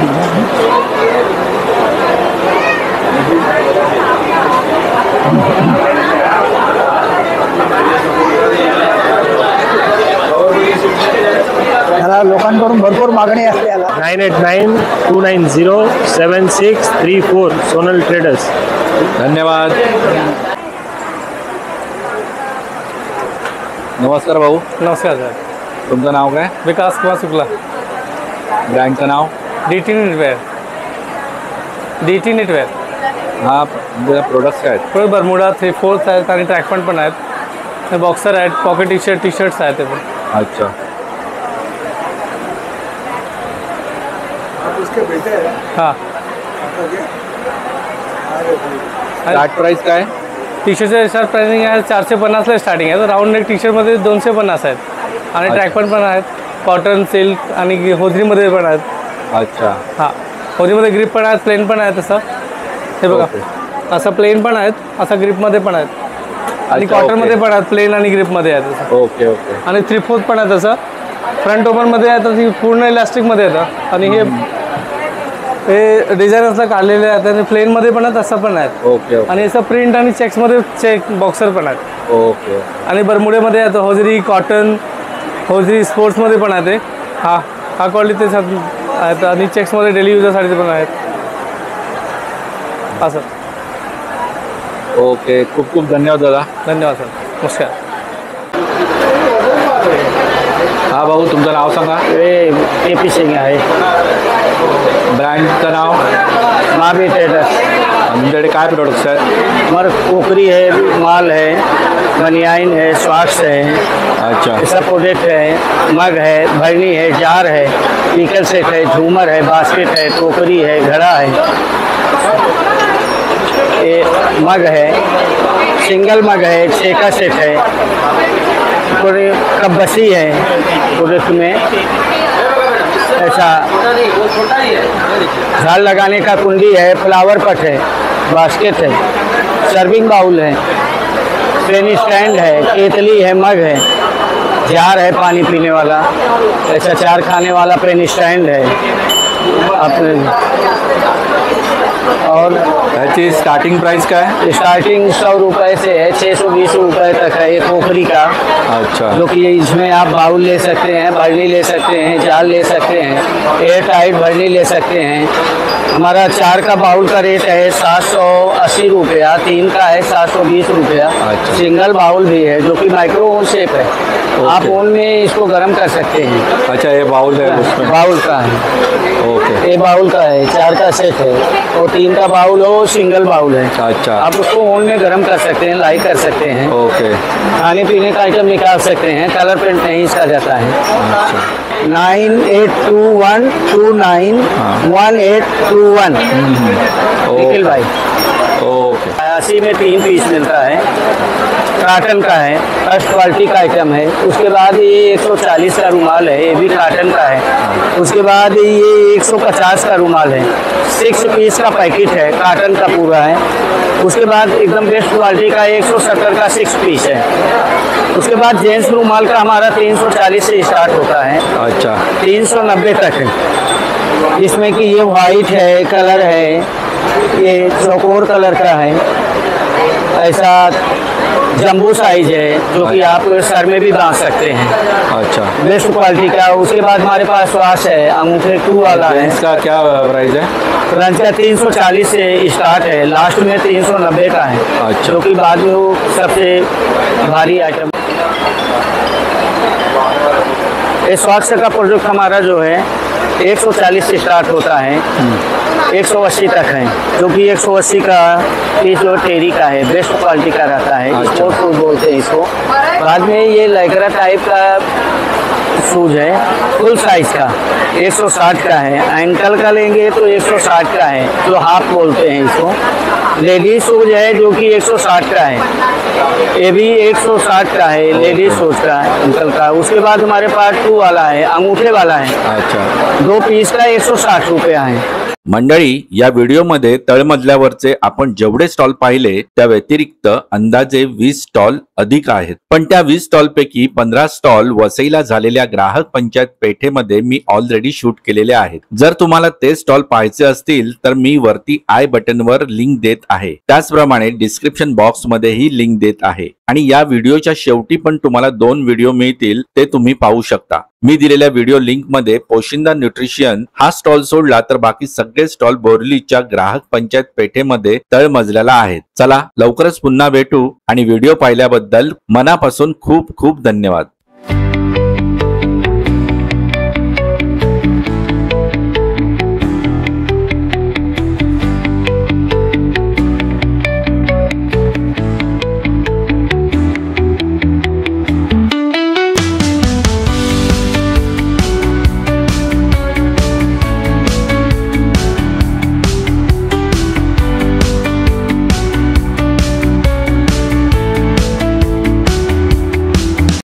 याला लोकांकडून भरपूर मागणी असते. याला 9892907634 सोनल ट्रेडर्स. धन्यवाद. नमस्कार भाऊ. नमस्कार सर. तुमचं नाव काय? विकास कुमार शुक्ला. ब्रँडचं नाव? DT Knitwear. DT Knitwear. हा प्रोडक्ट्स काय आहेत? प्रोडक्ट बरमुडा 3/4 आहेत आणि ट्रॅकपॅन्ट पण आहेत. बॉक्सर आहेत, पॉकेट टी शर्ट्स आहेत ते पण. अच्छा. हां. स्टार्ट प्राइस काय? टी शर्टचे स्टार्ट प्राइसिंग आहे 450ला स्टार्टिंग आहे. तर राऊंड नेक टी शर्टमध्ये 250 आहेत आणि ट्रॅकपॅन्ट पण आहेत, कॉटन, सिल्क आणि होजरीमध्ये पण आहेत. अच्छा. हां, होजरीमध्ये ग्रिप पण आहेत, प्लेन पण आहे. तसं हे बघा, असं प्लेन पण आहेत, असं ग्रिपमध्ये पण आहेत आणि कॉटनमध्ये पण आहेत, प्लेन आणि ग्रिपमध्ये आहेत तसं. Okay okay. आणि 3/4 पण आहे तसं फ्रंट ओपनमध्ये येतं, ती पूर्ण इलास्टिकमध्ये येतं आणि हे डिझाईनर्सला काढलेले आहेत आणि प्लेनमध्ये पण आहेत, असं पण आहेत. ओके आणि असं प्रिंट आणि चेक्समध्ये चेक बॉक्सर पण आहेत. ओके. आणि बरमुडेमध्ये येतं होजरी, कॉटन, होजरी स्पोर्ट्समध्ये पण आहे ते. हा क्वालिटी आहेत आणि चेक्समध्ये डेली युजरसाठी पण आहेत असं. ओके, खूप खूप धन्यवाद दादा. धन्यवाद सर. नमस्कार. हा भाऊ, तुमचं नाव सांगा. KP सिंग आहे. ब्रँडचं नाव? महावीर ट्रेडर्स. तुमच्याकडे काय प्रोडक्ट्स आहेत? हमारे टोकरी है, माल है, बनियाइन है, सॉक्स है. अच्छा. ऐसा प्रोडक्ट है, मग है, भरनी है, जार है, पीकल सेट है, झूमर है, बास्केट है, टोकरी है, घड़ा है, ये मग है, सिंगल मग है, 6 का सेट है, पूरी कब्बसी है प्रोडक्ट में. ऐसा झाड़ लगाने का कुंडी है, फ्लावर पट है, बास्केट है, सर्विंग बाउल है, पेन स्टैंड है, केतली है, मग है, जार है पानी पीने वाला, ऐसा 4 खाने वाला पेन स्टैंड है अपने. और याची स्टार्टिंग प्राइस क्या है? स्टार्टिंग 100 रुपये से है, 620 रुपये तक है ये टोकरी का. अच्छा. जो कि इसमें आप बाउल ले सकते हैं, भरनी ले सकते हैं, जाल ले सकते हैं, एयर टाइट भरनी ले सकते हैं. हमारा 4 का बाउल का रेट है 780 रुपया, 3 का है 720 रुपया. सिंगल बाउल भी है जो कि माइक्रो ओवन शेप है. आप ओवन में इसको गर्म कर सकते हैं. अच्छा, ये बाउल है उसमें? बाउल का है. ओके. ये बाउल का है, 4 का सेट है, और 3 का बाउल हो, सिंगल बाउल है. अच्छा. आप उसको ओवन में गर्म कर सकते हैं, लाई कर सकते हैं. ओके. खाने पीने का आइटम निकाल सकते हैं. कलर प्रिंट नहीं इसका जाता है. 9821291821 निखिल भाई. ओके. 80 में 3 पीस मिलता है. काटन का है, फर्स्ट क्वालिटी का आइटम है. उसके बाद ये 140 का रुमाल है, ये भी काटन का है. उसके बाद ये 150 का रुमाल है, 6 पीस का पैकेट है, काटन का पूरा है. उसके बाद एकदम बेस्ट क्वालिटी का 170 का 6 पीस है. उसके बाद जेंट्स रुमाल का हमारा 340 से स्टार्ट होता है. अच्छा. 390 तक है. इसमें कि ये वाइट है, कलर है, ये चौकोर कलर का है, ऐसा जंबू साइज है जो कि आप सर में भी बांध सकते हैं. अच्छा. बेस्ट क्वालिटी का. उसके बाद हमारे पास वॉच है, अंगूठे 2 वाला है. इसका क्या प्राइस है? फ्रेंच का 340 से स्टार्ट है, लास्ट में 390 का है. अच्छा. जो कि बाद में वो सबसे भारी आइटम. इस सॉक्स का प्रोडक्ट हमारा जो है 140 से स्टार्ट होता है, 180 तक है, जो कि 180 का पीस जो टेरी का है, बेस्ट क्वालिटी का रहता है. स्पोर्ट शूज बोलते हैं इसको. बाद में ये लेगरा टाइप का शूज है, फुल साइज का, 160 का है. एंकल का लेंगे तो 160 का है, जो हाफ बोलते हैं इसको. लेडीज शूज है जो कि 160 का है, ये भी 160 का है, लेडीज शूज का एंकल का. उसके बाद हमारे पास 2 वाला है, अंगूठे वाला है. अच्छा. 2 पीस का 160 रुपया है. मंडळी, या व्हिडिओमध्ये तळमजल्यावरचे आपण जेवढे स्टॉल पाहिले त्या व्यतिरिक्त अंदाजे 20 स्टॉल अधिक आहेत. पण त्या 20 स्टॉल पैकी 15 स्टॉल वसईला झालेल्या ग्राहक पंचायत पेठेमध्ये मी ऑलरेडी शूट केलेले आहेत. जर तुम्हाला ते स्टॉल पाहायचे असतील तर मी वरती आय बटनवर लिंक देत आहे. त्याचप्रमाणे डिस्क्रिप्शन बॉक्स मध्येही लिंक देत आहे. आणि या व्हिडिओच्या शेवटी पण तुम्हाला 2 व्हिडिओ मिळतील, ते तुम्ही पाहू शकता. मी दिलेल्या व्हिडिओ लिंक मध्ये पोशिंदा न्यूट्रिशन हा स्टॉल सोडला तर बाकी सगळे स्टॉल बोरलीच्या ग्राहक पंचायत पेठेमध्ये तळमजल्याला आहेत. चला लवकरच पुन्हा भेटू आणि व्हिडिओ पाहिल्याबद्दल मनापासून खूप खूप धन्यवाद.